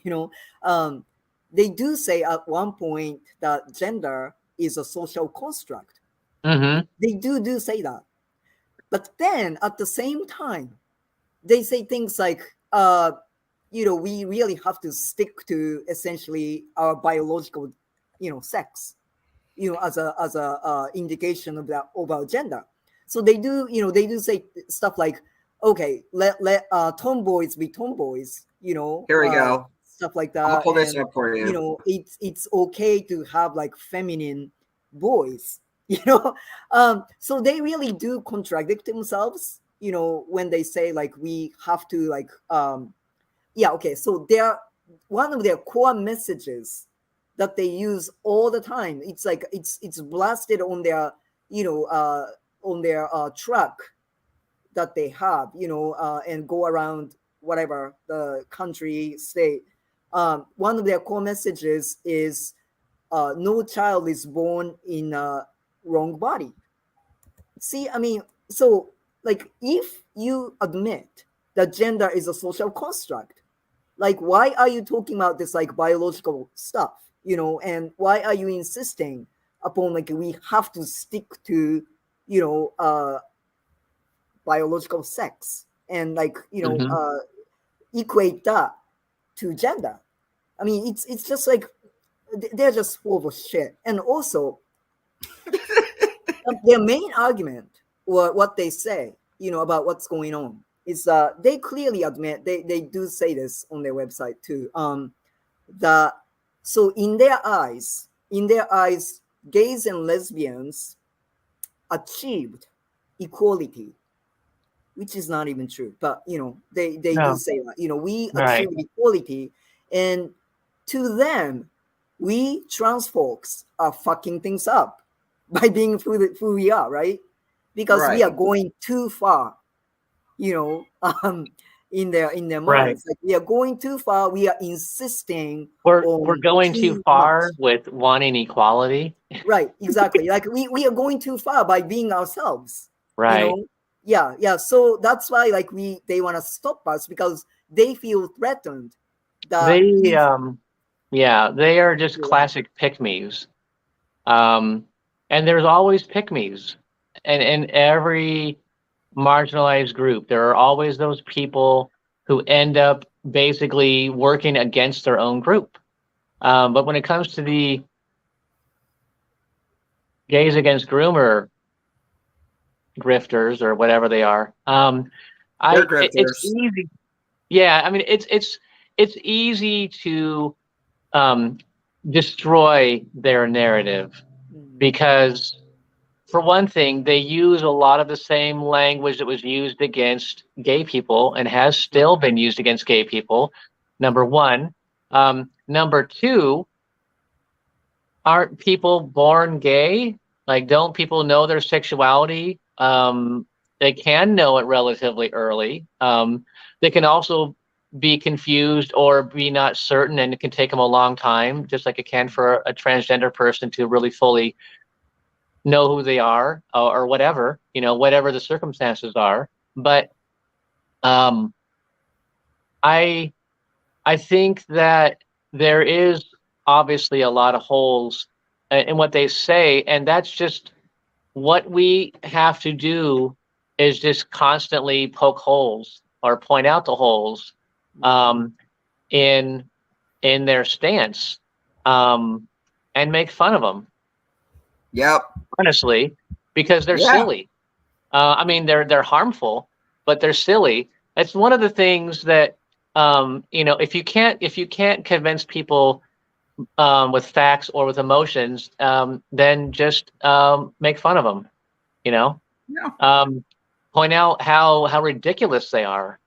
they do say at one point that gender is a social construct. They do say that. But then at the same time, they say things like, we really have to stick to essentially our biological, sex, as a indication of our gender. So they do say stuff like, okay, let tomboys be tomboys, Here we go. Stuff like that. I'll pull this up for you. It's okay to have like feminine boys, so they really do contradict themselves, when they say like we have to like so they're one of their core messages that they use all the time. It's like it's blasted on their truck that they have, and go around whatever the country, state, one of their core messages is no child is born in a wrong body. See, I mean, so like if you admit that gender is a social construct, like why are you talking about this like biological stuff, and why are you insisting upon like we have to stick to, biological sex and like, equate that to gender? I mean, it's just like they're just full of shit. And also, their main argument, or what they say, about what's going on, is they clearly admit, they do say this on their website too, that so in their eyes, gays and lesbians achieved equality, which is not even true. But they do No. say that, we Right. achieved equality, and to them, we trans folks are fucking things up by being who we are, right? Because we Right. are going too far, in their Right. minds. Like we are going too far. We are insisting We're on going too far much. with wanting equality. Right, exactly. Like we are going too far by being ourselves. Right. Yeah. So that's why like they want to stop us, because they feel threatened. That They if yeah, they are just Yeah. classic pick-me's. And there's always pick-me's. And in every marginalized group, there are always those people who end up basically working against their own group. But when it comes to the gays against groomer grifters or whatever they are, They're it's grifters. easy. Yeah, I mean it's easy to destroy their narrative because, for one thing, they use a lot of the same language that was used against gay people and has still been used against gay people. Number one. Number two, aren't people born gay? Like, don't people know their sexuality? They can know it relatively early. They can also be confused or be not certain, and it can take them a long time, just like it can for a transgender person to really fully know who they are, or whatever, whatever the circumstances are. But um, I I think that there is obviously a lot of holes in what they say, and that's just what we have to do, is just constantly poke holes or point out the holes um, in their stance, and make fun of them, Yep. honestly, because they're Yeah. silly. I mean, they're harmful, but they're silly. It's one of the things that if you can't convince people with facts or with emotions, then just make fun of them. You know, Yeah. point out how ridiculous they are.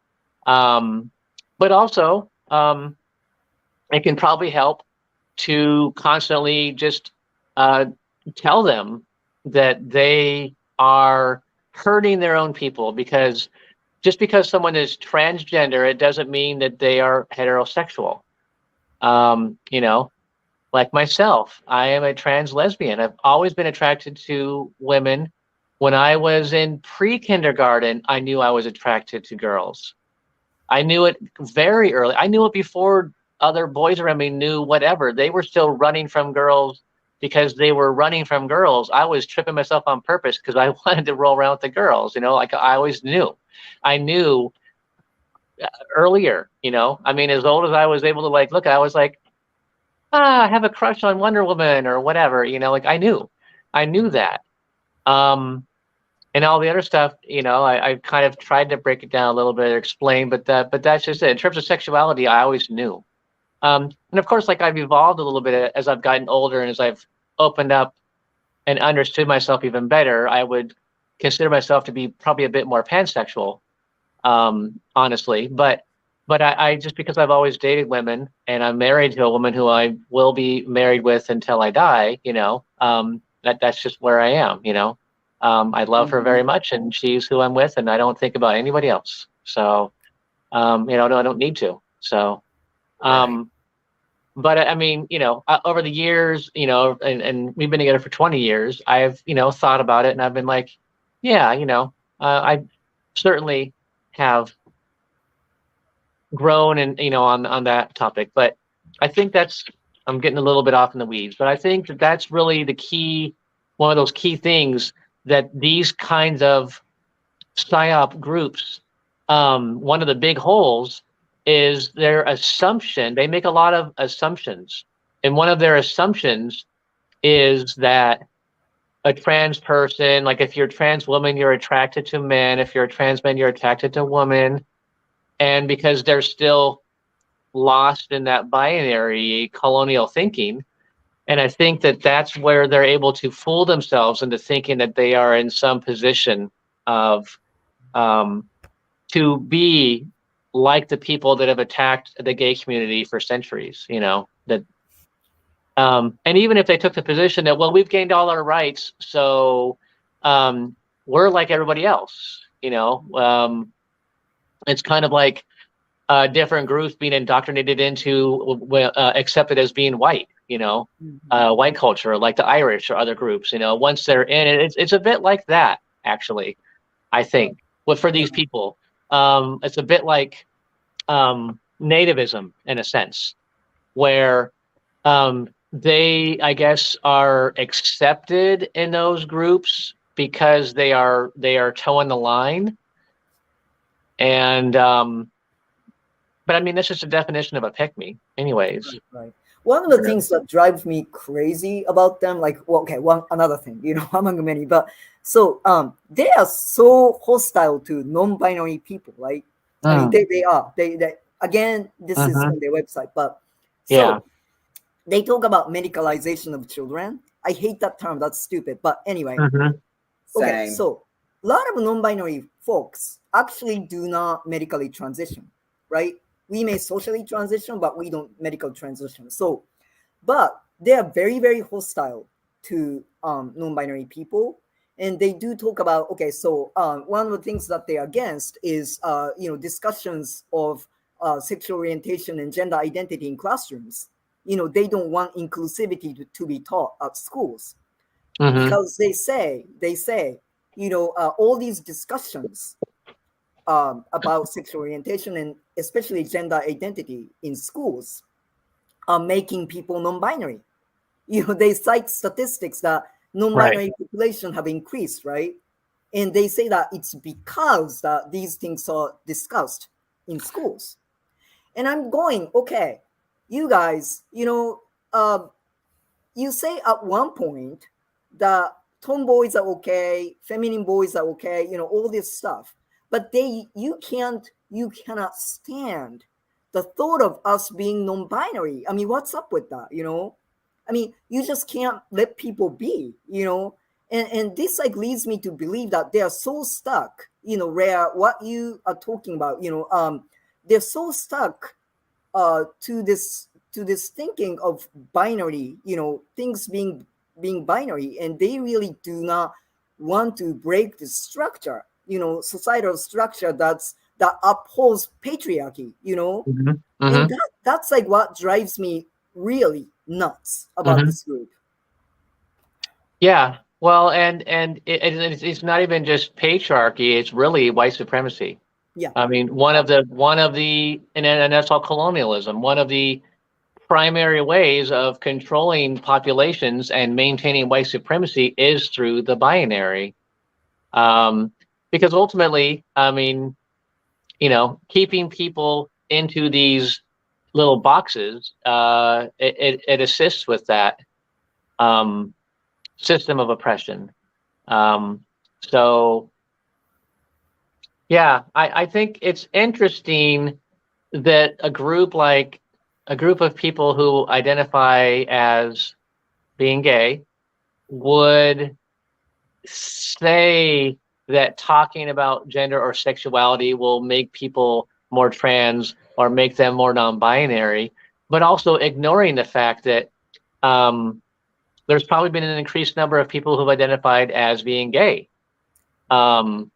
But also, it can probably help to constantly just uh, tell them that they are hurting their own people, because just because someone is transgender, it doesn't mean that they are heterosexual. You know, like myself, I am a trans lesbian. I've always been attracted to women. When I was in pre-kindergarten, I knew I was attracted to girls. I knew it very early. I knew it before other boys around me knew whatever. They were still running from girls because they were running from girls. I was tripping myself on purpose because I wanted to roll around with the girls, like I always knew. I knew earlier, I mean, as old as I was able to look, I was like, I have a crush on Wonder Woman or whatever, like I knew that. And all the other stuff, I kind of tried to break it down a little bit or explain, but that's just it. In terms of sexuality, I always knew. And of course, I've evolved a little bit as I've gotten older and as I've opened up and understood myself even better. I would consider myself to be probably a bit more pansexual, honestly. But I just because I've always dated women and I'm married to a woman who I will be married with until I die, that's just where I am, I love her very much, and she's who I'm with, and I don't think about anybody else. So, I don't need to. So, Right. but I mean, over the years, and we've been together for 20 years, I've, thought about it, and I've been like, yeah, I certainly have grown and, on that topic. But I think I'm getting a little bit off in the weeds, but I think that's really one of those key things that these kinds of PSYOP groups, one of the big holes is their assumption. They make a lot of assumptions. And one of their assumptions is that a trans person, like if you're a trans woman, you're attracted to men. If you're a trans man, you're attracted to women. And because they're still lost in that binary colonial thinking, and I think that that's where they're able to fool themselves into thinking that they are in some position of to be like the people that have attacked the gay community for centuries, that and even if they took the position that, well, we've gained all our rights, so we're like everybody else, it's kind of like different groups being indoctrinated into accepted as being white, white culture, like the Irish or other groups, once they're in it, it's a bit like that, actually, I think. But for these people, it's a bit like nativism in a sense, where they, I guess, are accepted in those groups because they are towing the line. And but I mean, that's just a definition of a pick-me, anyways. Right. One of the things that drives me crazy about them, like, well, okay, another thing, among many, but so they are so hostile to non-binary people, right? I mean, they are. They again, this is on their website, but so they talk about medicalization of children. I hate that term. That's stupid. But anyway, okay. Same. So a lot of non-binary folks actually do not medically transition, right? We may socially transition, but we don't medical transition. So, but they are very, very hostile to non-binary people. And they do talk about, okay, so one of the things that they're against is, discussions of sexual orientation and gender identity in classrooms. They don't want inclusivity to be taught at schools because they say, all these discussions about sexual orientation and especially gender identity in schools are making people non-binary. They cite statistics that non-binary population have increased, right? And they say that it's because that these things are discussed in schools. And I'm going, okay, you guys, you say at one point that tomboys are okay, feminine boys are okay, all this stuff. But you cannot stand the thought of us being non-binary. I mean, what's up with that? I mean, you just can't let people be, and this like leads me to believe that they are so stuck, Rhea, what you are talking about, they're so stuck to this thinking of binary, things being binary, and they really do not want to break the structure, societal structure that upholds patriarchy, and that's like what drives me really nuts about this group. Yeah, well, and it's not even just patriarchy; it's really white supremacy. Yeah, I mean, one of the, and that's all colonialism. One of the primary ways of controlling populations and maintaining white supremacy is through the binary. Because ultimately, I mean, keeping people into these little boxes, it assists with that system of oppression. So, yeah, I think it's interesting that a group of people who identify as being gay would say that talking about gender or sexuality will make people more trans or make them more non-binary, but also ignoring the fact that there's probably been an increased number of people who've identified as being gay. And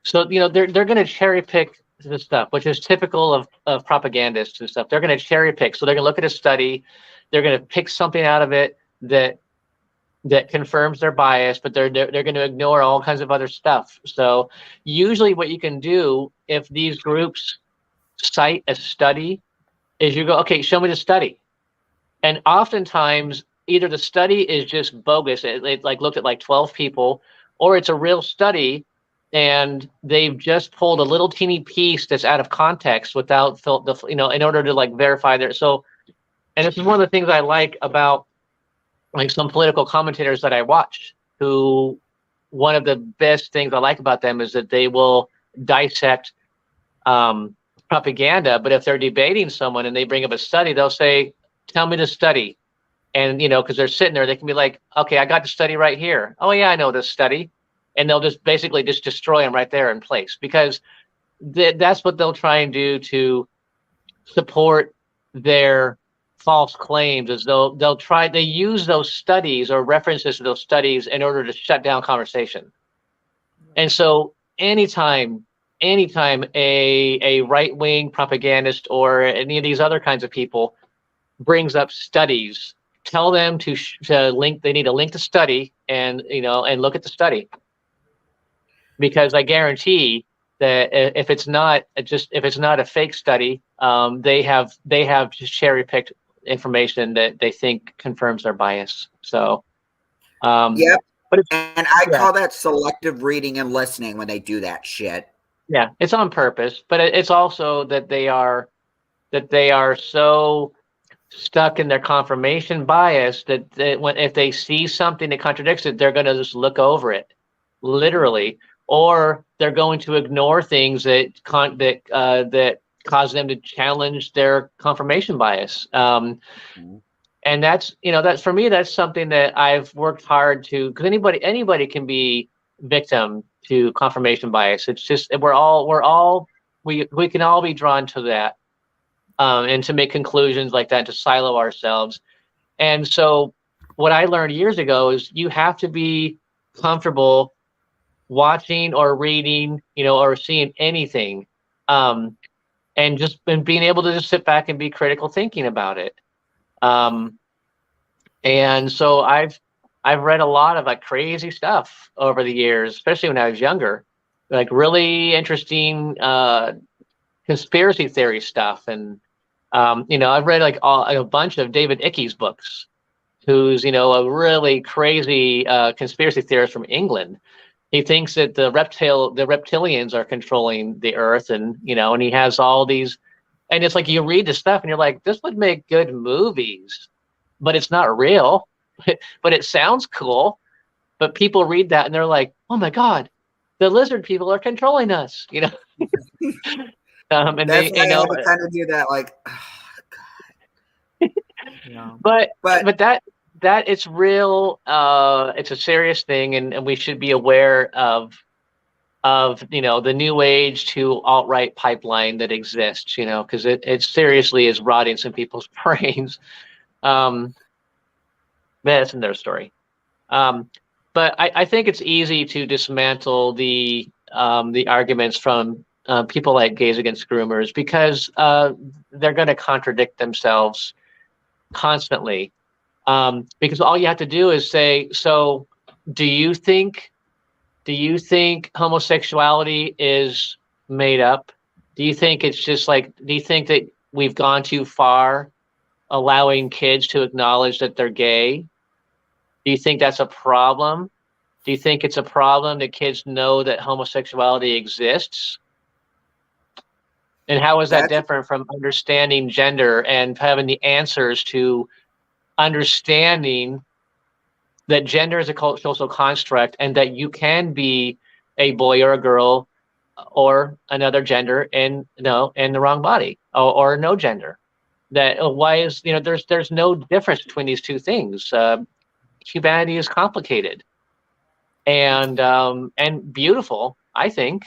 so, they're going to cherry pick the stuff, which is typical of propagandists and stuff. They're going to cherry pick. So they're going to look at a study, they're going to pick something out of it that confirms their bias, but they're going to ignore all kinds of other stuff. So usually what you can do if these groups cite a study is you go, okay, show me the study. And oftentimes either the study is just bogus. It like looked at like 12 people, or it's a real study and they've just pulled a little teeny piece that's out of context without in order to like verify their. So, and this is one of the things I like about like some political commentators that I watch, who one of the best things I like about them is that they will dissect propaganda. But if they're debating someone and they bring up a study, they'll say, tell me the study. And, because they're sitting there, they can be like, okay, I got the study right here. Oh, yeah, I know this study. And they'll just basically just destroy them right there in place, because that's what they'll try and do to support their false claims, is they use those studies or references to those studies in order to shut down conversation. And so anytime a right-wing propagandist or any of these other kinds of people brings up studies, tell them to link. They need to link the study and look at the study, because I guarantee that if it's not a fake study, they have just cherry picked information that they think confirms their bias. So, yep. But and I call that selective reading and listening when they do that shit. Yeah, it's on purpose, but it's also that they are so stuck in their confirmation bias that if they see something that contradicts it, they're going to just look over it, literally, or they're going to ignore things that cause them to challenge their confirmation bias. And that's for me, that's something that I've worked hard to, because anybody can be victim to confirmation bias. It's just we can all be drawn to that, and to make conclusions like that, to silo ourselves. And so what I learned years ago is you have to be comfortable watching or reading, or seeing anything, and being able to just sit back and be critical thinking about it. And so I've read a lot of like crazy stuff over the years, especially when I was younger, like really interesting conspiracy theory stuff. And I've read like a bunch of David Ickey's books, who's a really crazy conspiracy theorist from England. He thinks that the reptilians are controlling the earth, and and he has all these, and it's like you read the stuff and you're like, this would make good movies, but it's not real. But it sounds cool. But people read that and they're like, oh my God, the lizard people are controlling us, and that's they, why I had to kind of do that, like, oh God. But that it's real. It's a serious thing, and we should be aware of the new age to alt-right pipeline that exists, because it seriously is rotting some people's brains. That's in their story. But I think it's easy to dismantle the arguments from people like Gays Against Groomers, because they're going to contradict themselves constantly. Because all you have to do is say, so do you think homosexuality is made up? Do you think it's just like, do you think that we've gone too far allowing kids to acknowledge that they're gay? Do you think that's a problem? Do you think it's a problem that kids know that homosexuality exists? And how is that different from understanding gender and having the answers to understanding that gender is a social construct, and that you can be a boy or a girl or another gender in the wrong body, or no gender? That why is there's no difference between these two things. Humanity is complicated and beautiful, I think.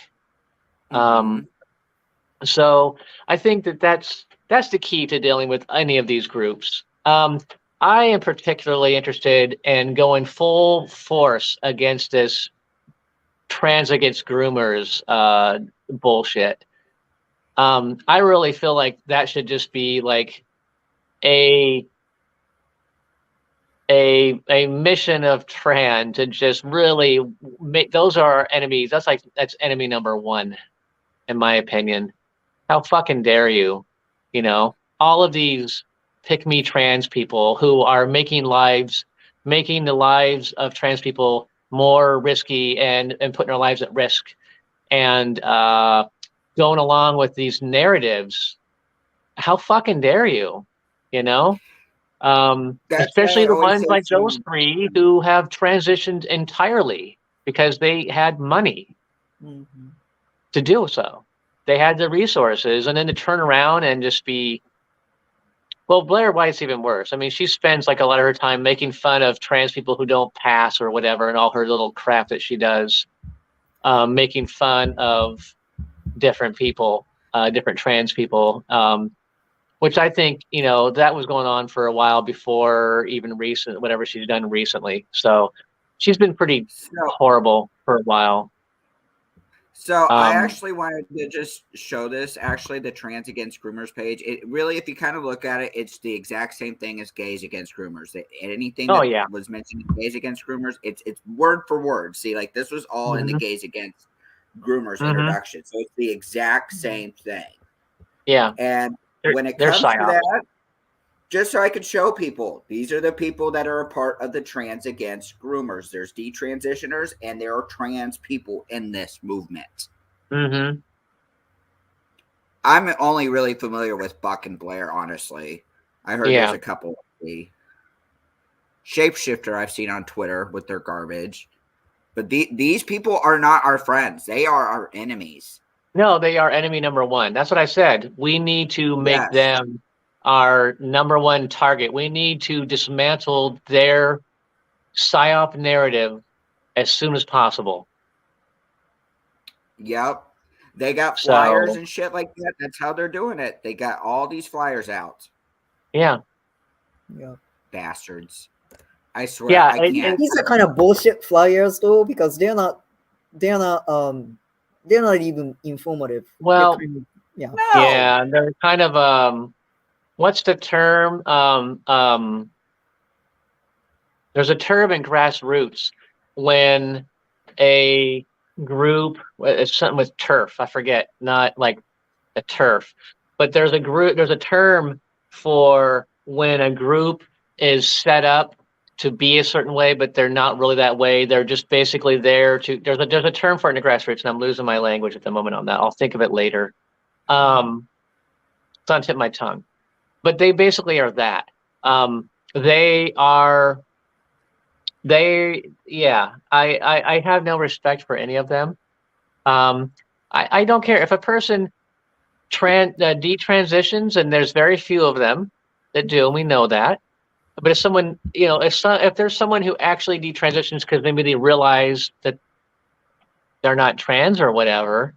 So I think that's the key to dealing with any of these groups. I am particularly interested in going full force against this trans against groomers bullshit. I really feel like that should just be like a mission of TRAN to just really make, those are our enemies. That's enemy number one, in my opinion. How fucking dare you? You know, all of these pick me trans people who are making the lives of trans people more risky and putting their lives at risk, and going along with these narratives. How fucking dare you? You know? That's why Especially I the always ones say like those three who have transitioned entirely because they had money Mm-hmm. to do so. They had the resources, and then to turn around and just be, well, Blair White's even worse. I mean, she spends like a lot of her time making fun of trans people who don't pass or whatever, and all her little crap that she does, making fun of different people, different trans people. Which I think, you know, that was going on for a while before even recent, whatever she's done recently. So she's been pretty so. horrible for a while. So I actually wanted to just show this. Actually, the Trans Against Groomers page. It really, if you kind of look at it, it's the exact same thing as Gays Against Groomers. Anything Oh that yeah. was mentioned in Gays Against Groomers, it's word for word. See, like this was all in the Mm-hmm. Gays Against Groomers Mm-hmm. introduction. So it's the exact same thing. Yeah. And when it They're comes to psyops. that, just so I could show people, these are the people that are a part of the Trans Against Groomers. There's detransitioners and there are trans people in this movement. Mm-hmm. I'm only really familiar with Buck and Blair, honestly. I heard there's a couple of the Shapeshifter I've seen on Twitter with their garbage. But these people are not our friends. They are our enemies. No, they are enemy number one. That's what I said. We need to make them our number one target. We need to dismantle their psyop narrative as soon as possible. Yep. They got flyers and shit like that. That's how they're doing it. They got all these flyers out. Yeah. Yeah. Bastards. I swear, yeah, I can't. These are kind of bullshit flyers though, because they're not even informative. Well, kind of, yeah. No. Yeah, they're kind of what's the term? There's a term in grassroots when a group, it's something with turf, I forget, not like a turf, but there's a term for when a group is set up to be a certain way, but they're not really that way. They're just basically there to, there's a term for it in the grassroots, and I'm losing my language at the moment on that. I'll think of it later. It's on the tip of my tongue. But they basically are that. I have no respect for any of them. I don't care if a person detransitions, and there's very few of them that do, and we know that. But if someone, if there's someone who actually detransitions because maybe they realize that they're not trans or whatever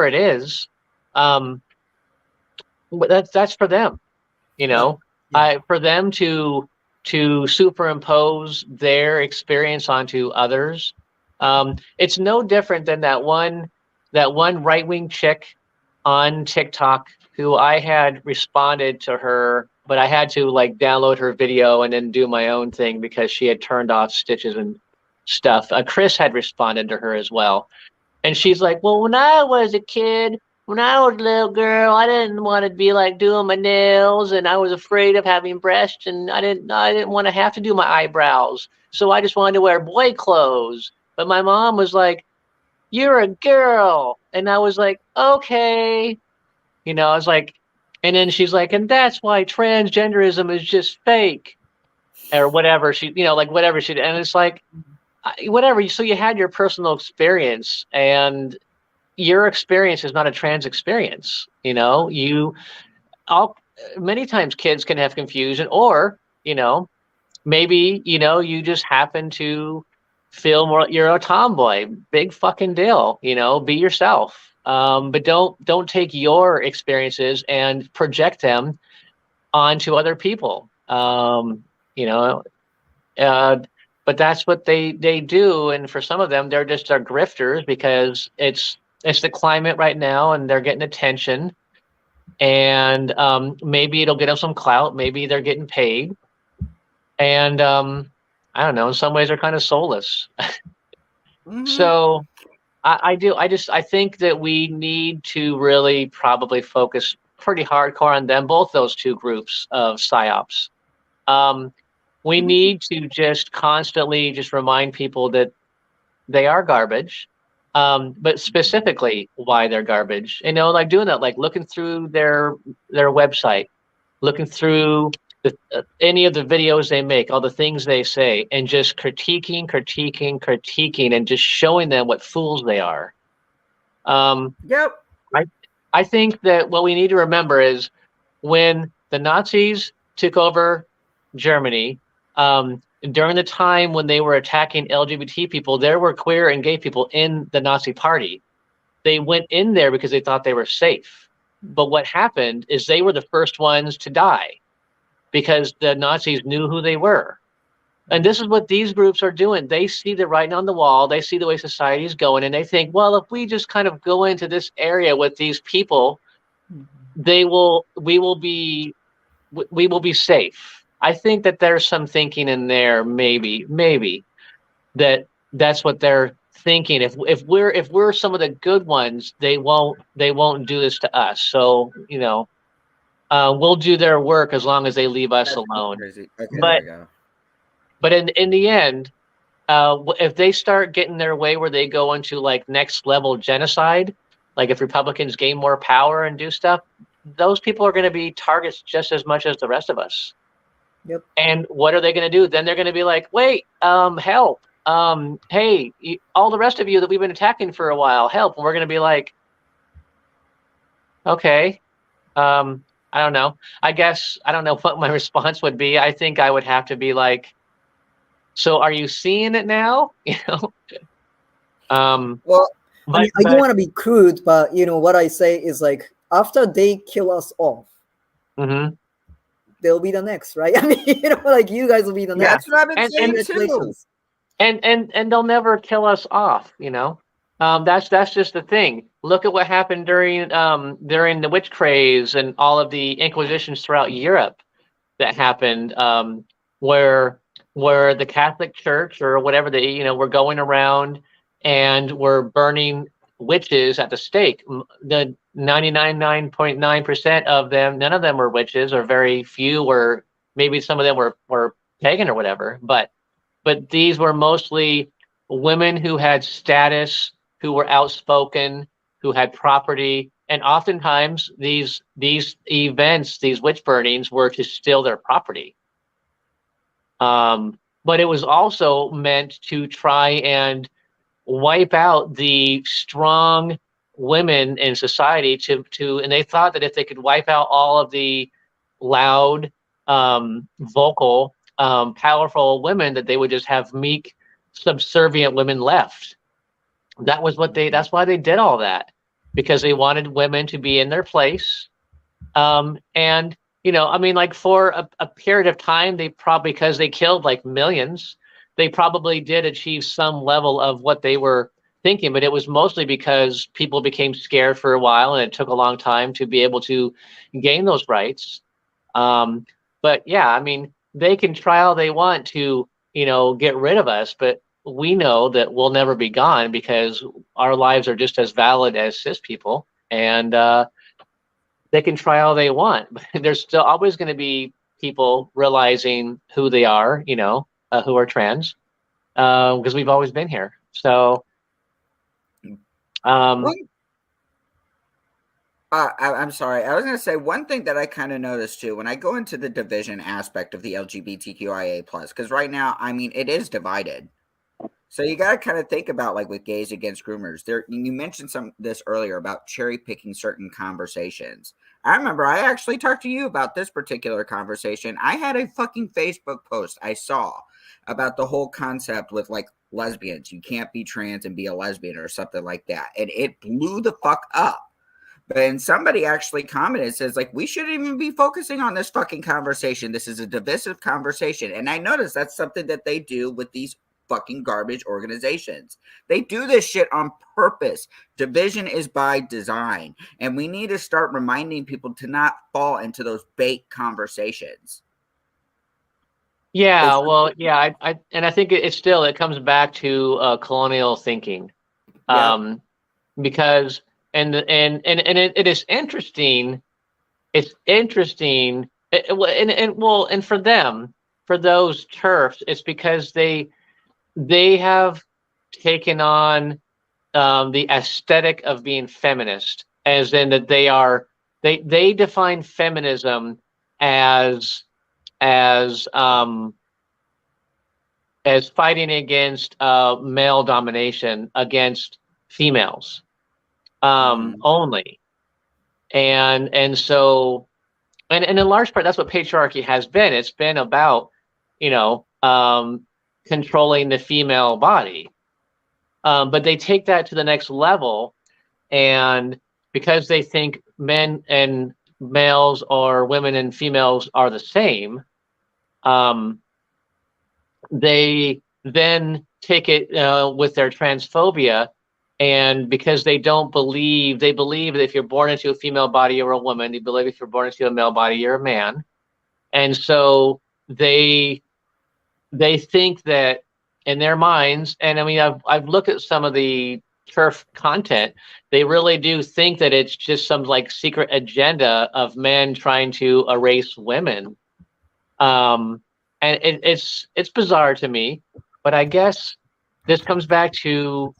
it is, that's for them. For them to superimpose their experience onto others. It's no different than that one right-wing chick on TikTok who I had responded to her, but I had to like download her video and then do my own thing because she had turned off stitches and stuff. Chris had responded to her as well. And she's like, well, when I was a kid, when I was a little girl, I didn't want to be like doing my nails, and I was afraid of having breasts, and I didn't want to have to do my eyebrows. So I just wanted to wear boy clothes. But my mom was like, you're a girl. And I was like, okay. I was like, and then she's like, and that's why transgenderism is just fake or whatever. Whatever she did. And it's like, whatever. So you had your personal experience, and your experience is not a trans experience. Many times kids can have confusion, or maybe you just happen to feel more, you're a tomboy. Big fucking deal. Be yourself. But don't take your experiences and project them onto other people. But that's what they do, and for some of them, they're grifters because it's it's the climate right now, and they're getting attention, and maybe it'll get them some clout. Maybe they're getting paid, and I don't know. In some ways, they're kind of soulless. Mhm. So I think that we need to really probably focus pretty hardcore on them, both those two groups of psyops. We need to just constantly just remind people that they are garbage, but specifically why they're garbage. You know, like doing that, like looking through their website, looking through any of the videos they make, all the things they say, and just critiquing, and just showing them what fools they are. Yep. I think that what we need to remember is when the Nazis took over Germany, during the time when they were attacking LGBT people, there were queer and gay people in the Nazi party. They went in there because they thought they were safe. But what happened is they were the first ones to die because the Nazis knew who they were. And this is what these groups are doing. They see the writing on the wall. They see the way society is going, and they think, well, if we just kind of go into this area with these people, we will be safe. I think that there's some thinking in there, maybe that's what they're thinking. If we're some of the good ones, they won't do this to us. So we'll do their work as long as they leave us alone. Crazy. Okay, But there we go. But in the end, if they start getting their way where they go into like next level genocide, like if Republicans gain more power and do stuff, those people are going to be targets just as much as the rest of us. Yep. And what are they going to do? Then they're going to be like, wait, help. Hey, all the rest of you that we've been attacking for a while, help. And we're going to be like, okay. I don't know. I guess I don't know what my response would be. I think I would have to be like, so are you seeing it now? Well, I mean, I don't want to be crude, but what I say is like after they kill us off, they'll be the next, right? I mean, like you guys will be the next. That's what I've been saying too. And they'll never kill us off, That's just the thing. Look at what happened during the witch craze and all of the inquisitions throughout Europe that happened, where the Catholic Church or whatever were going around and were burning witches at the stake. The 99.9% of them, none of them were witches, or very few were. Maybe some of them were pagan or whatever, but these were mostly women who had status, who were outspoken, who had property, and oftentimes these events, these witch burnings, were to steal their property. But it was also meant to try and wipe out the strong women in society and they thought that if they could wipe out all of the loud, vocal, powerful women, that they would just have meek, subservient women left. That's why they did all that, because they wanted women to be in their place. And I mean, like for a period of time, they probably, because they killed like millions, they probably did achieve some level of what they were thinking, but it was mostly because people became scared for a while, and it took a long time to be able to gain those rights. But yeah, I mean, they can try all they want to, get rid of us, but we know that we'll never be gone because our lives are just as valid as cis people, and they can try all they want, but there's still always going to be people realizing who they are, who are trans, because we've always been here. So, I'm sorry. I was going to say one thing that I kind of noticed too when I go into the division aspect of the LGBTQIA+, because right now, I mean, it is divided. So you got to kind of think about, like, with gays against groomers. You mentioned this earlier about cherry picking certain conversations. I remember I actually talked to you about this particular conversation. I had a fucking Facebook post I saw about the whole concept with like lesbians. You can't be trans and be a lesbian or something like that, and it blew the fuck up. But somebody actually commented, says like, we shouldn't even be focusing on this fucking conversation. This is a divisive conversation, and I noticed that's something that they do with these fucking garbage organizations. They do this shit on purpose. Division is by design. And we need to start reminding people to not fall into those bait conversations. Yeah, well, yeah, I think it comes back to colonial thinking, because it is interesting. It's interesting, and for them, for those TERFs, it's because they have taken on the aesthetic of being feminist, as in that they define feminism as as um, as fighting against male domination against females only, and so and in large part that's what patriarchy has been. It's been about controlling the female body, but they take that to the next level, and because they think men and males or women and females are the same, they then take it with their transphobia, and because they believe that if you're born into a female body, you're a woman. They believe if you're born into a male body, you're a man. And so they think that in their minds, and I mean, I've looked at some of the TERF content. They really do think that it's just some like secret agenda of men trying to erase women. And it's bizarre to me, but I guess this comes back to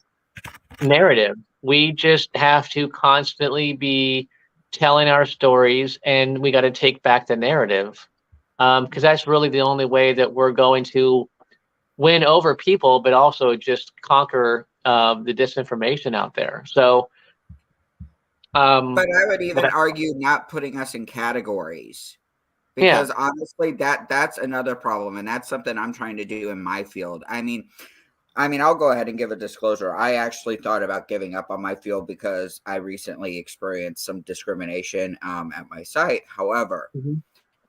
narrative. We just have to constantly be telling our stories, and we got to take back the narrative, because that's really the only way that we're going to win over people, but also just conquer the disinformation out there. So, but I would even argue not putting us in categories. Because honestly, that's another problem, and that's something I'm trying to do in my field. I mean, I'll go ahead and give a disclosure. I actually thought about giving up on my field because I recently experienced some discrimination at my site. However,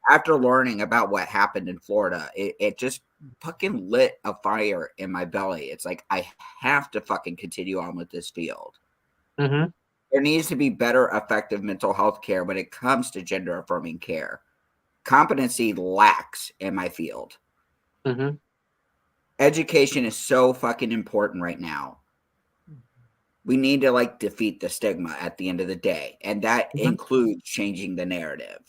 after learning about what happened in Florida, it just fucking lit a fire in my belly. It's like I have to fucking continue on with this field. There needs to be better, effective mental health care when it comes to gender affirming care. Competency lacks in my field. Education is so fucking important right now. We need to like defeat the stigma at the end of the day, and that includes changing the narrative.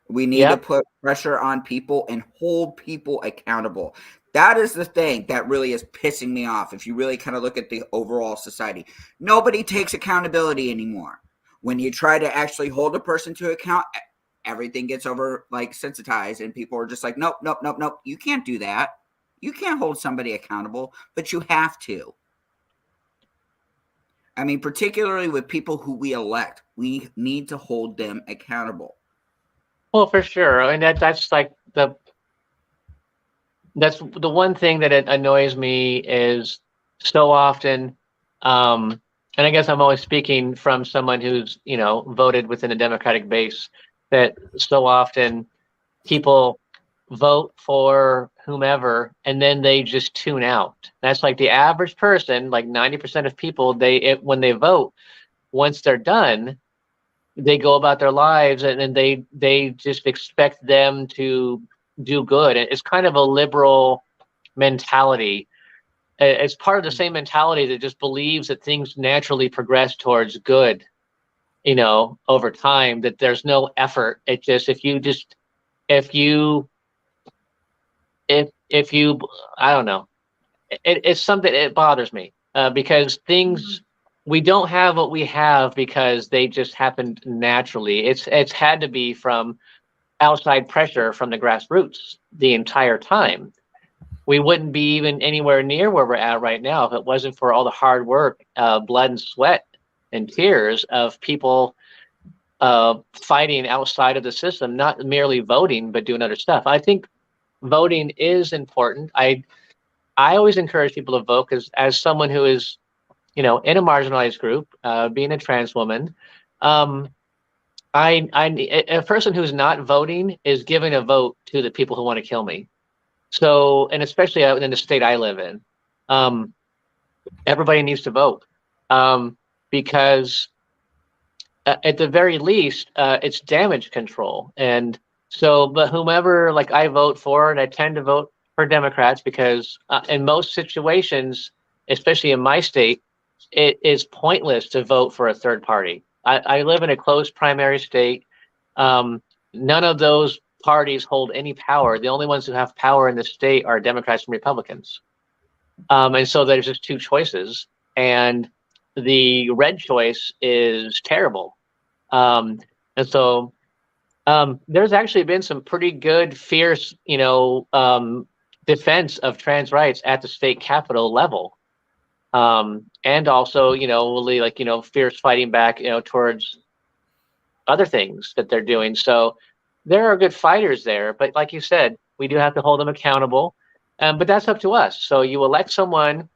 We need to put pressure on people and hold people accountable. That is the thing that really is pissing me off. If you really kind of look at the overall society, nobody takes accountability anymore. When you try to actually hold a person to account, everything gets over like sensitized, and people are just like, nope. You can't do that. You can't hold somebody accountable, but you have to. I mean, particularly with people who we elect, we need to hold them accountable. Well, for sure. I mean, that's the one thing that it annoys me is so often, and I guess I'm always speaking from someone who's, voted within a Democratic base, that so often people vote for whomever and then they just tune out. That's like the average person, like 90% of people, when they vote, once they're done, they go about their lives, and then they just expect them to do good. It's kind of a liberal mentality. It's part of the same mentality that just believes that things naturally progress towards good, over time, that there's no effort. It just, if you I don't know, it's something, it bothers me, because things, we don't have what we have because they just happened naturally. It's had to be from outside pressure from the grassroots the entire time. We wouldn't be even anywhere near where we're at right now if it wasn't for all the hard work, blood and sweat and tears of people fighting outside of the system, not merely voting, but doing other stuff. I think voting is important. I always encourage people to vote, because as someone who is, in a marginalized group, being a trans woman, a person who's not voting is giving a vote to the people who want to kill me. So, and especially in the state I live in, everybody needs to vote, because at the very least, it's damage control. And so, but whomever, like I vote for, and I tend to vote for Democrats because in most situations, especially in my state, it is pointless to vote for a third party. I live in a closed primary state. None of those parties hold any power. The only ones who have power in the state are Democrats and Republicans. And so there's just two choices. And the red choice is terrible. And so there's actually been some pretty good, fierce, defense of trans rights at the state capitol level. And also, really like, fierce fighting back, towards other things that they're doing. So there are good fighters there. But like you said, we do have to hold them accountable. But that's up to us. So you elect someone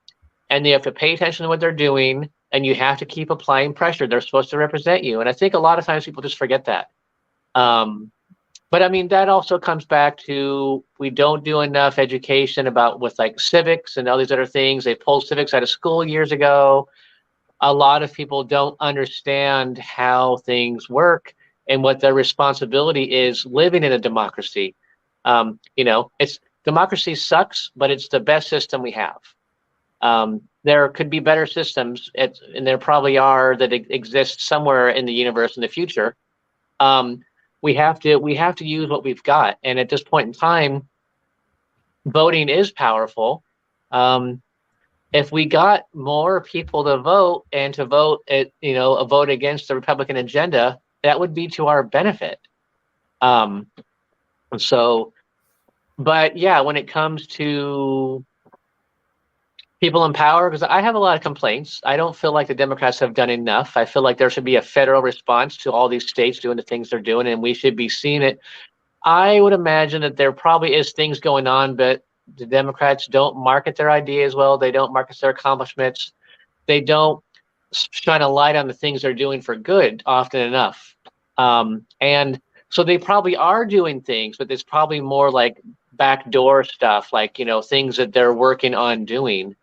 and you have to pay attention to what they're doing, and you have to keep applying pressure. They're supposed to represent you. And I think a lot of times people just forget that. But I mean, that also comes back to, we don't do enough education with like civics and all these other things. They pulled civics out of school years ago. A lot of people don't understand how things work and what their responsibility is living in a democracy. Democracy sucks, but it's the best system we have. There could be better systems, and there probably are, that exist somewhere in the universe in the future. We have to use what we've got, and at this point in time, voting is powerful. If we got more people to vote and to vote a vote against the Republican agenda, that would be to our benefit. But yeah, when it comes to people in power, because I have a lot of complaints. I don't feel like the Democrats have done enough. I feel like there should be a federal response to all these states doing the things they're doing, and we should be seeing it. I would imagine that there probably is things going on, but the Democrats don't market their ideas well. They don't market their accomplishments. They don't shine a light on the things they're doing for good often enough. And so they probably are doing things, but it's probably more like backdoor stuff, like, things that they're working on doing.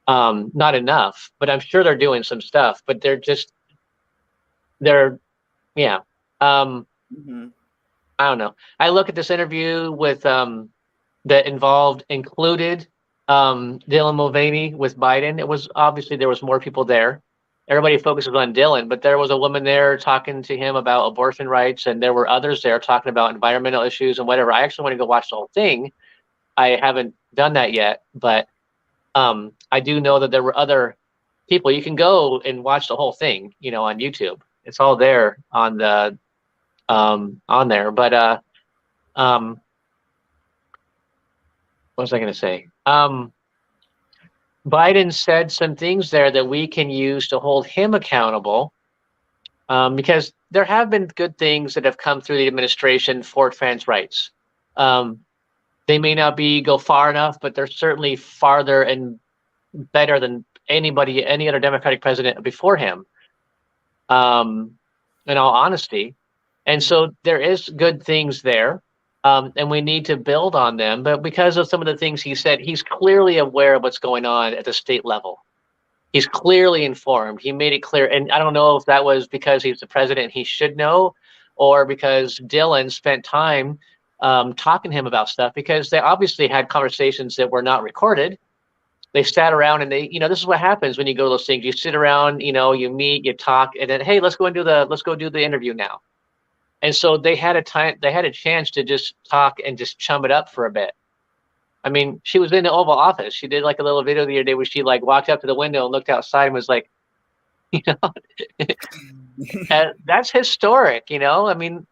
Not enough, but I'm sure they're doing some stuff, but yeah. Mm-hmm. I don't know. I look at this interview with that included Dylan Mulvaney with Biden. It was obviously, there was more people there. Everybody focuses on Dylan, but there was a woman there talking to him about abortion rights, and there were others there talking about environmental issues and whatever. I actually want to go watch the whole thing. I haven't done that yet, but I do know that there were other people. You can go and watch the whole thing, on YouTube. It's all there on the on there. But what was I going to say? Biden said some things there that we can use to hold him accountable, because there have been good things that have come through the administration for trans rights. They may not go far enough, but they're certainly farther and better than any other Democratic president before him, in all honesty. And so there is good things there, and we need to build on them. But because of some of the things he said, he's clearly aware of what's going on at the state level. He's clearly informed. He made it clear. And I don't know if that was because he's the president, he should know, or because Dylan spent time talking to him about stuff, because they obviously had conversations that were not recorded. They sat around and this is what happens when you go to those things. You sit around, you meet, you talk, and then, hey, let's go do the interview now. And so they had a chance to just talk and just chum it up for a bit. I mean, she was in the Oval Office. She did like a little video the other day where she like walked up to the window and looked outside and was like, that's historic, I mean,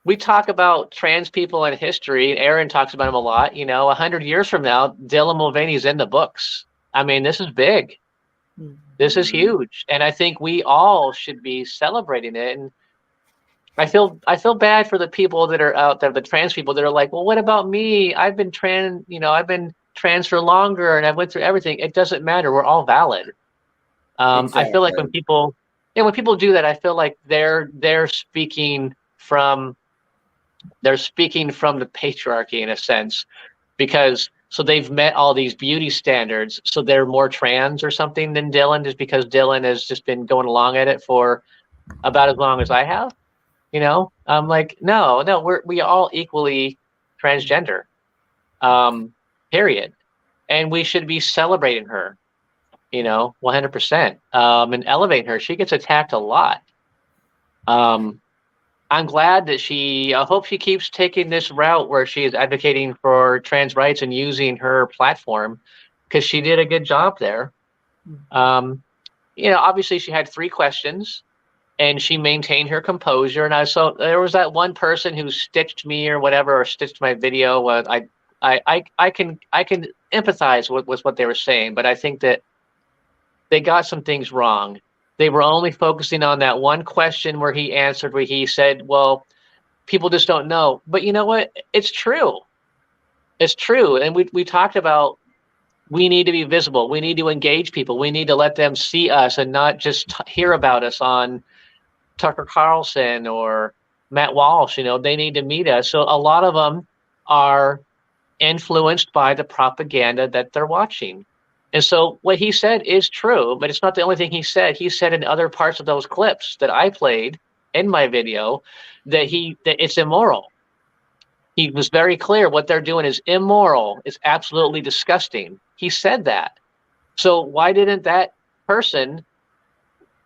we talk about trans people in history. Aaron talks about them a lot. 100 years from now, Dylan Mulvaney's in the books. I mean, this is big. This is huge. And I think we all should be celebrating it. And I feel bad for the people that are out there, the trans people that are like, well, what about me? I've been trans for longer and I went through everything. It doesn't matter. We're all valid. Exactly. I feel like when people do that, I feel like they're speaking from the patriarchy in a sense, because so they've met all these beauty standards, so they're more trans or something than Dylan, just because Dylan has just been going along at it for about as long as I have. You know, I'm like, no, we all equally transgender, period, and we should be celebrating her, 100%, and elevating her. She gets attacked a lot. I'm glad that I hope she keeps taking this route where she is advocating for trans rights and using her platform, because she did a good job there. Obviously she had 3 questions and she maintained her composure. And there was that one person who stitched me or whatever, or stitched my video. I can empathize with what they were saying, but I think that they got some things wrong. They were only focusing on that one question where he answered, where he said, well, people just don't know. But you know what? It's true. It's true. And we talked about, we need to be visible. We need to engage people. We need to let them see us and not just hear about us on Tucker Carlson or Matt Walsh. They need to meet us. So a lot of them are influenced by the propaganda that they're watching. And so what he said is true, but it's not the only thing he said. He said in other parts of those clips that I played in my video that it's immoral. He was very clear what they're doing is immoral. It's absolutely disgusting. He said that. So why didn't that person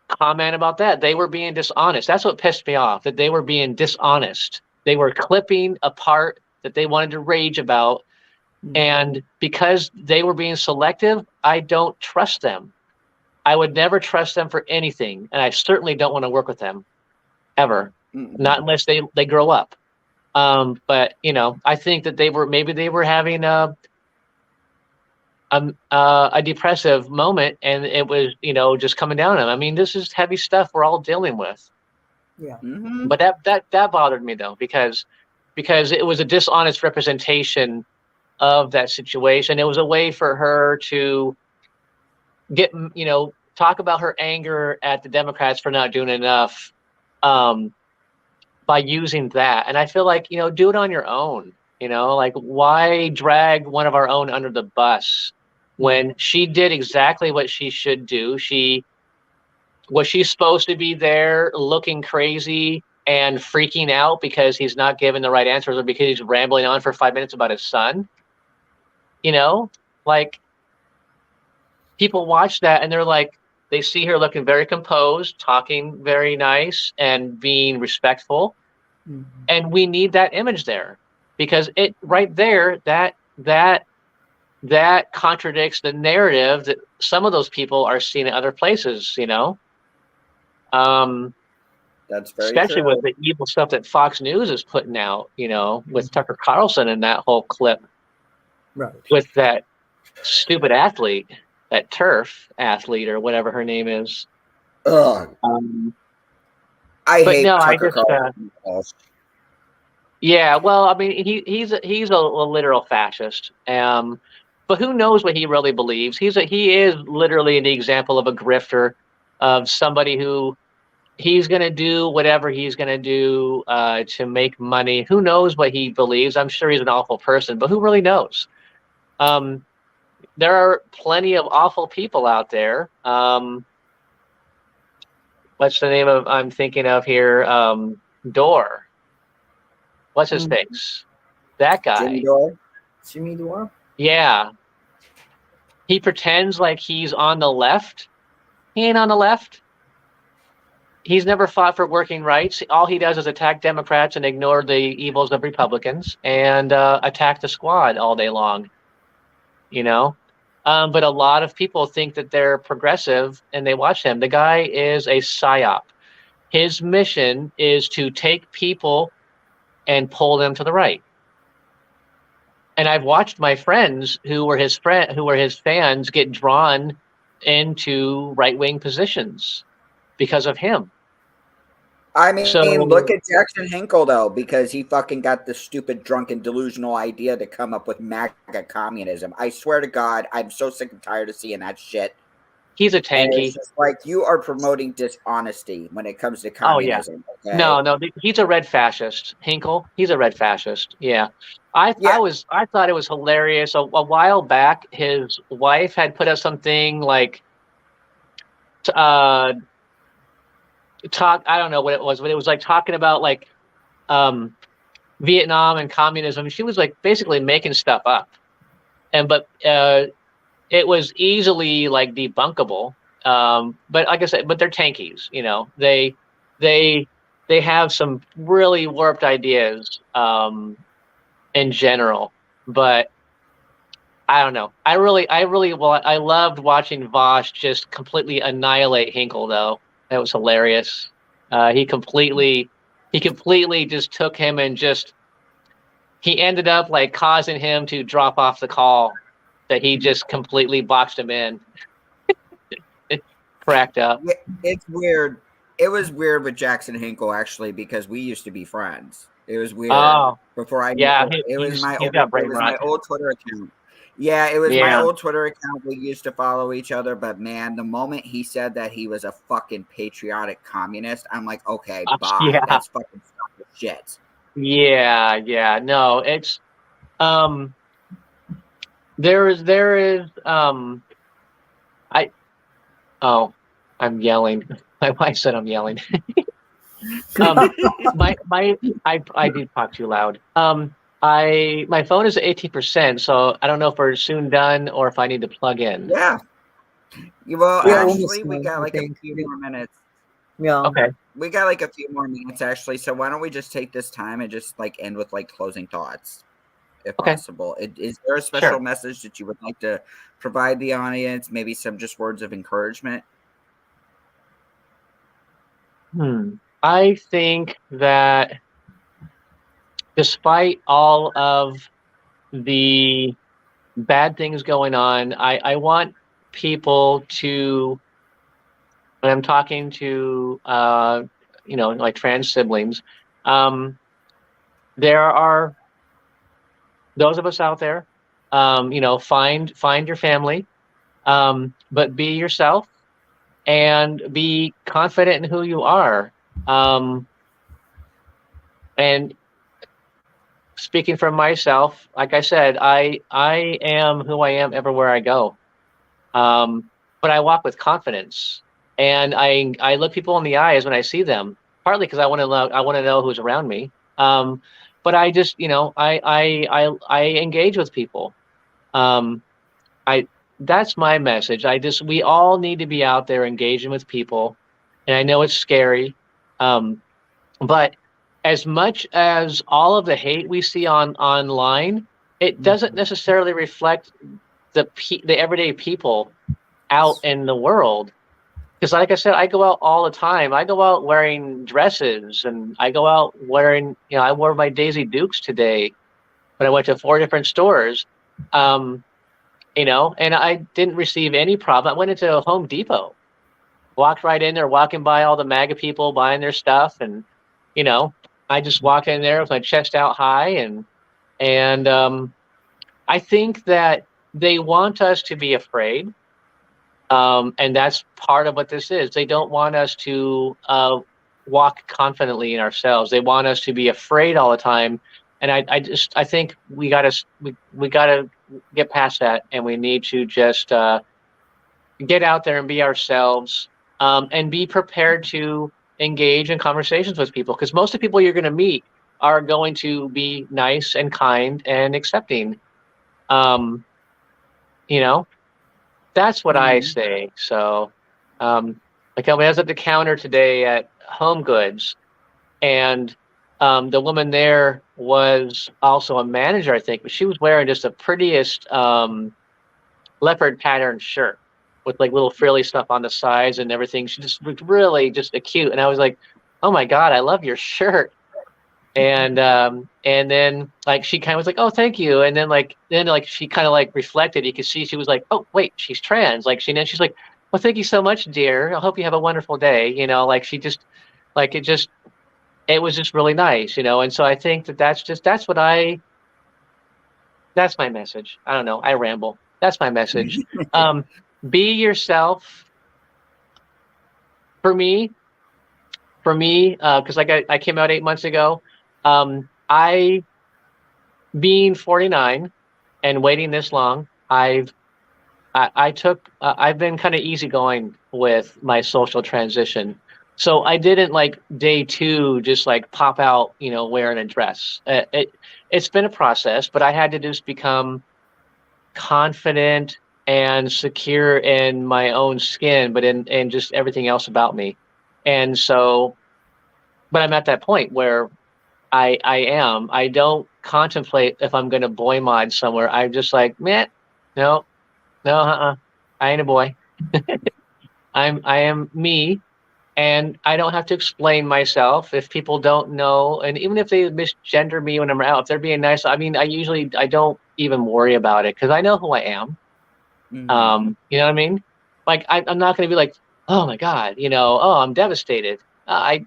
comment about that? They were being dishonest. That's what pissed me off, that they were being dishonest. They were clipping a part that they wanted to rage about. And because they were being selective, I don't trust them. I would never trust them for anything. And I certainly don't want to work with them ever. Not unless they grow up. But I think that they were having a depressive moment, and it was, just coming down on them. I mean, this is heavy stuff we're all dealing with. Yeah. But that bothered me though, because it was a dishonest representation of that situation. It was a way for her to get, talk about her anger at the Democrats for not doing enough, by using that. And I feel like, do it on your own. Like, why drag one of our own under the bus when she did exactly what she should do? Was she supposed to be there looking crazy and freaking out because he's not giving the right answers, or because he's rambling on for 5 minutes about his son? Like, people watch that and they're like, they see her looking very composed, talking very nice, and being respectful. And we need that image there, because it right there, that contradicts the narrative that some of those people are seeing in other places, That's very especially true. with the evil stuff that Fox News is putting out, with Tucker Carlson and that whole clip, Right. with that stupid athlete, that turf athlete or whatever her name is. Ugh. I hate Tucker Carlson. Yeah, well, I mean, he's a literal fascist. But who knows what he really believes? He is literally the example of a grifter, of somebody who he's going to do whatever he's going to do to make money. Who knows what he believes? I'm sure he's an awful person, but who really knows? There are plenty of awful people out there. What's the name of, I'm thinking of here? Dore. What's his face? That guy. Jimmy Dore? Yeah. He pretends like he's on the left. He ain't on the left. He's never fought for working rights. All he does is attack Democrats and ignore the evils of Republicans, and attack the squad all day long. But a lot of people think that they're progressive and they watch him. The guy is a psyop. His mission is to take people and pull them to the right. And I've watched my friends who were his fans get drawn into right-wing positions because of him. I mean, look at Jackson Hinkle, though, because he fucking got the stupid, drunken, delusional idea to come up with MAGA communism. I swear to God, I'm so sick and tired of seeing that shit. He's a And it's tanky. just like, you are promoting dishonesty when it comes to Oh yeah. communism. Okay. No, he's a red fascist. Hinkle, he's a red fascist. Yeah. I Yeah. thought it was hilarious. A while back, his wife had put up something like uh talk, I don't know what it was, but it was like talking about like um Vietnam and communism. She was like basically making stuff up. But it was easily like debunkable. But like I said, but they're tankies, you know. They they have some really warped ideas in general. But I don't know. I loved watching Vosh just completely annihilate Hinkle though. That was hilarious. He completely just took him and just he ended up like causing him to drop off the call that he just completely boxed him in. It cracked up. Yeah, it's weird. It was weird with Jackson Hinkle actually, because we used to be friends. It was weird Oh, before I knew yeah, it was my he's old got brain rot. Twitter account. Yeah, it was my Yeah. old Twitter account. We used to follow each other, but man, the moment he said that he was a fucking patriotic communist, I'm like, okay, bye. Yeah. That's fucking shit. Yeah. No, it's there is I oh, I'm yelling. My wife said I'm yelling. My I do talk too loud. My phone is at 18%, so I don't know if we're soon done or if I need to plug in. Yeah. Well, We're actually, almost we done, got I like a think. few more minutes. Yeah. Okay. We got like a few more minutes actually, so why don't we just take this time and just like end with like closing thoughts, if Okay. possible. Is there a special Sure. message that you would like to provide the audience? Maybe some just words of encouragement. I think that despite all of the bad things going on, I want people to, when I'm talking to, like trans siblings, there are those of us out there, find your family, but be yourself and be confident in who you are. And speaking from myself, like I said, I am who I am everywhere I go. But I walk with confidence, and I look people in the eyes when I see them. Partly because I want to know who's around me. But I just I engage with people. I That's my message. We all need to be out there engaging with people, and I know it's scary. But as much as all of the hate we see online, it doesn't necessarily reflect the everyday people out in the world. Because like I said, I go out all the time. I go out wearing dresses, and I go out wearing, I wore my Daisy Dukes today, but I went to 4 different stores. And I didn't receive any problem. I went into Home Depot, walked right in there, walking by all the MAGA people buying their stuff, and I just walked in there with my chest out high, and I think that they want us to be afraid, and that's part of what this is. They don't want us to walk confidently in ourselves. They want us to be afraid all the time, and I think we gotta get past that, and we need to just get out there and be ourselves, and be prepared to engage in conversations with people, because most of the people you're going to meet are going to be nice and kind and accepting. um, you know that's what I say. So like I was at the counter today at Home Goods, and the woman there was also a manager, I think, but she was wearing just the prettiest leopard pattern shirt with like little frilly stuff on the sides and everything. She just looked really just cute, and I was like, "Oh my god, I love your shirt." And then like she kind of was like, "Oh, thank you." And then she kind of like reflected. You could see she was like, "Oh, wait, she's trans." Like she's like, "Well, thank you so much, dear. I hope you have a wonderful day." Like she just like it was just really nice. And so I think that's my message. I don't know. I ramble. That's my message. Be yourself. me, because I came out 8 months ago, I being 49 and waiting this long, I've been kind of easygoing with my social transition. So I didn't like day 2 just like pop out, wearing a dress. It's been a process, but I had to just become confident and secure in my own skin, but in just everything else about me. And so, but I'm at that point where I don't contemplate if I'm going to boy mod somewhere. I'm just like, man, no, no, I ain't a boy. I am me, and I don't have to explain myself if people don't know. And even if they misgender me when I'm out, if they're being nice, I mean, I don't even worry about it because I know who I am. You know what I mean? Like I'm not going to be like, oh my God, oh, I'm devastated. I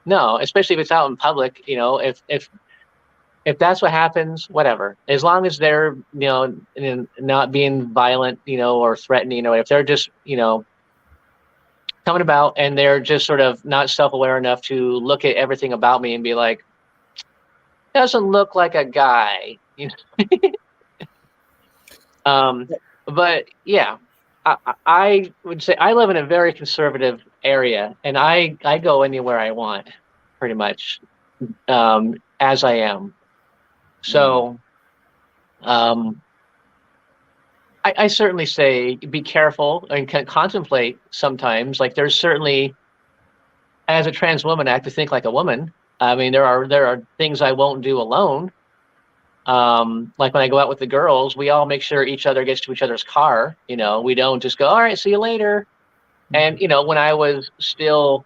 no, especially if it's out in public. If that's what happens, whatever. As long as they're not being violent, or threatening, if they're just coming about and they're just sort of not self-aware enough to look at everything about me and be like, doesn't look like a guy. But yeah, I would say I live in a very conservative area, and I go anywhere I want, pretty much, as I am. So, I certainly say be careful and contemplate sometimes. Like there's certainly, as a trans woman, I have to think like a woman. I mean, there are things I won't do alone. Like when I go out with the girls, we all make sure each other gets to each other's car. We don't just go, all right, see you later. And, when I was still,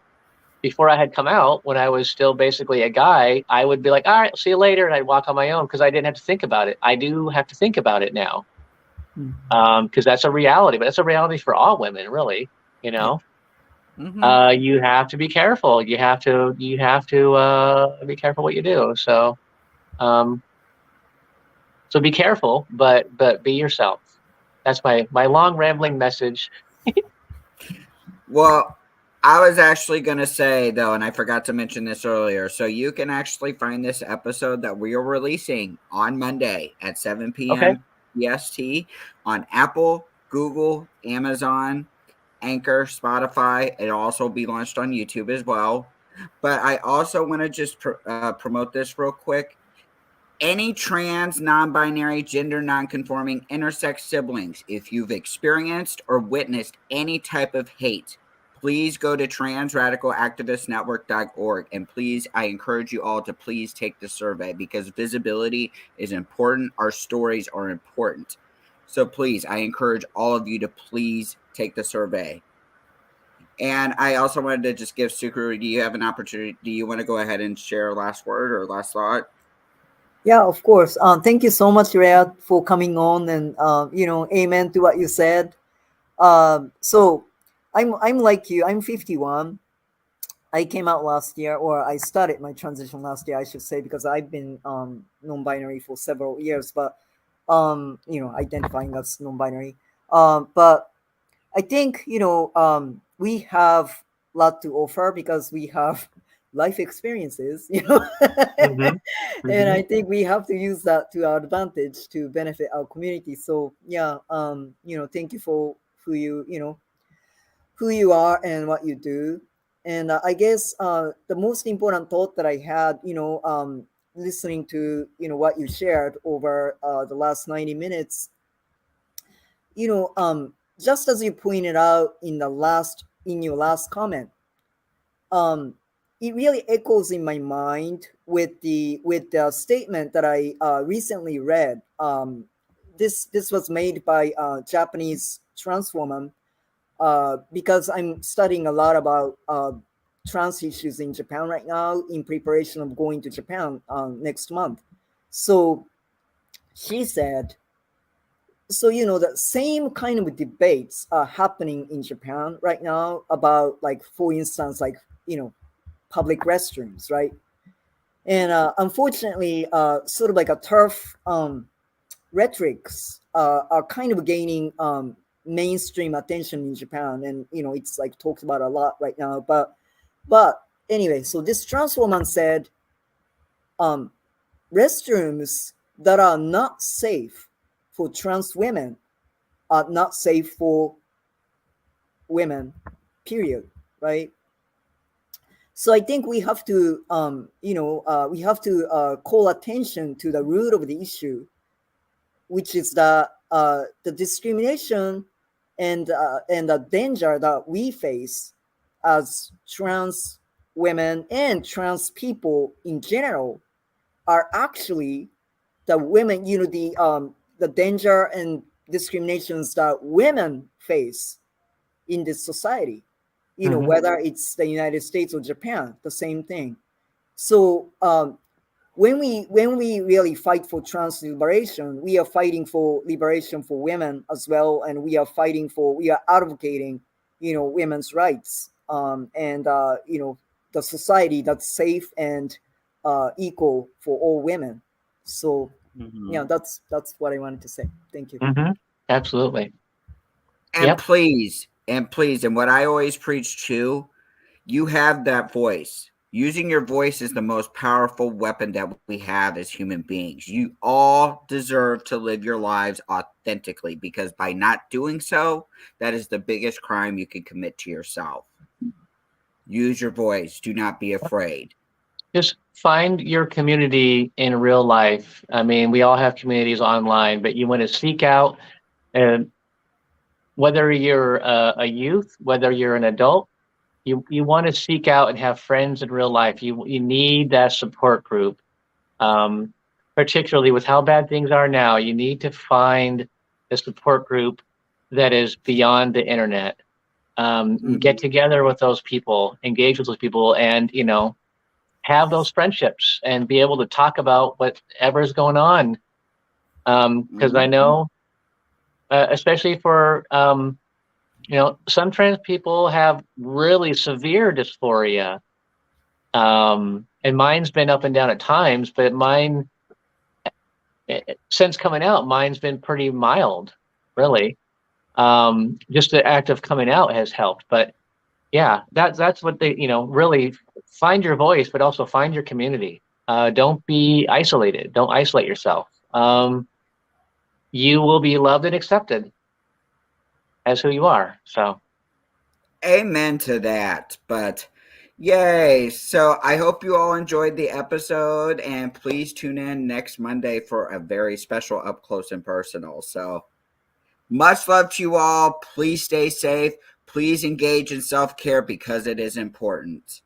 before I had come out, when I was still basically a guy, I would be like, all right, see you later. And I'd walk on my own because I didn't have to think about it. I do have to think about it now. Because that's a reality, but that's a reality for all women, really. You have to be careful. You have to be careful what you do. So, so be careful, but be yourself. That's my long rambling message. Well, I was actually going to say, though, and I forgot to mention this earlier. So you can actually find this episode that we are releasing on Monday at 7 p.m. EST on Apple, Google, Amazon, Anchor, Spotify. It'll also be launched on YouTube as well. But I also want to just promote this real quick. Any trans, non-binary, gender non-conforming, intersex siblings, if you've experienced or witnessed any type of hate, please go to transradicalactivistnetwork.org, and please, I encourage you all to please take the survey because visibility is important. Our stories are important. So please, I encourage all of you to please take the survey. And I also wanted to just give Sukru, do you have an opportunity? Do you want to go ahead and share a last word or last thought? Yeah, of course. Thank you so much, Rhea, for coming on and amen to what you said. So I'm like you. I'm 51. I came out last year, or I started my transition last year, I should say, because I've been non-binary for several years, but identifying as non-binary. But I think we have a lot to offer because we have life experiences, and I think we have to use that to our advantage to benefit our community. So yeah, thank you for who you are and what you do. And I guess the most important thought that I had, listening to what you shared over the last 90 minutes, just as you pointed out in your last comment, it really echoes in my mind with the statement that I recently read. This was made by a Japanese trans woman, because I'm studying a lot about trans issues in Japan right now in preparation of going to Japan next month. So she said, so the same kind of debates are happening in Japan right now about, like, for instance, like, public restrooms, right? And unfortunately, sort of like a turf rhetorics are kind of gaining mainstream attention in Japan, and it's like talked about a lot right now. But anyway, so this trans woman said, restrooms that are not safe for trans women are not safe for women, period, right? So I think we have to, call attention to the root of the issue, which is the discrimination and the danger that we face as trans women and trans people in general are actually the women, the danger and discriminations that women face in this society, whether it's the United States or Japan, the same thing. So when we really fight for trans liberation, we are fighting for liberation for women as well, and we are advocating, women's rights, and the society that's safe and equal for all women. So that's what I wanted to say. Thank you. Absolutely. And please, and what I always preach too, you have that voice. Using your voice is the most powerful weapon that we have as human beings. You all deserve to live your lives authentically, because by not doing so, that is the biggest crime you can commit to yourself. Use your voice. Do not be afraid. Just find your community in real life. I mean, we all have communities online, but you want to seek out, and whether you're a youth, whether you're an adult, you want to seek out and have friends in real life. You need that support group, particularly with how bad things are now. You need to find a support group that is beyond the internet. Get together with those people, engage with those people, and have those friendships and be able to talk about whatever's going on. Because I know, especially for some trans people have really severe dysphoria. And mine's been up and down at times, but mine, since coming out, mine's been pretty mild, really. Just the act of coming out has helped. But yeah, that's what they, really find your voice, but also find your community. Don't be isolated. Don't isolate yourself. You will be loved and accepted as who you are. So amen to that. But yay. So I hope you all enjoyed the episode, and please tune in next Monday for a very special up close and personal. So much love to you all. Please stay safe. Please engage in self-care, because it is important.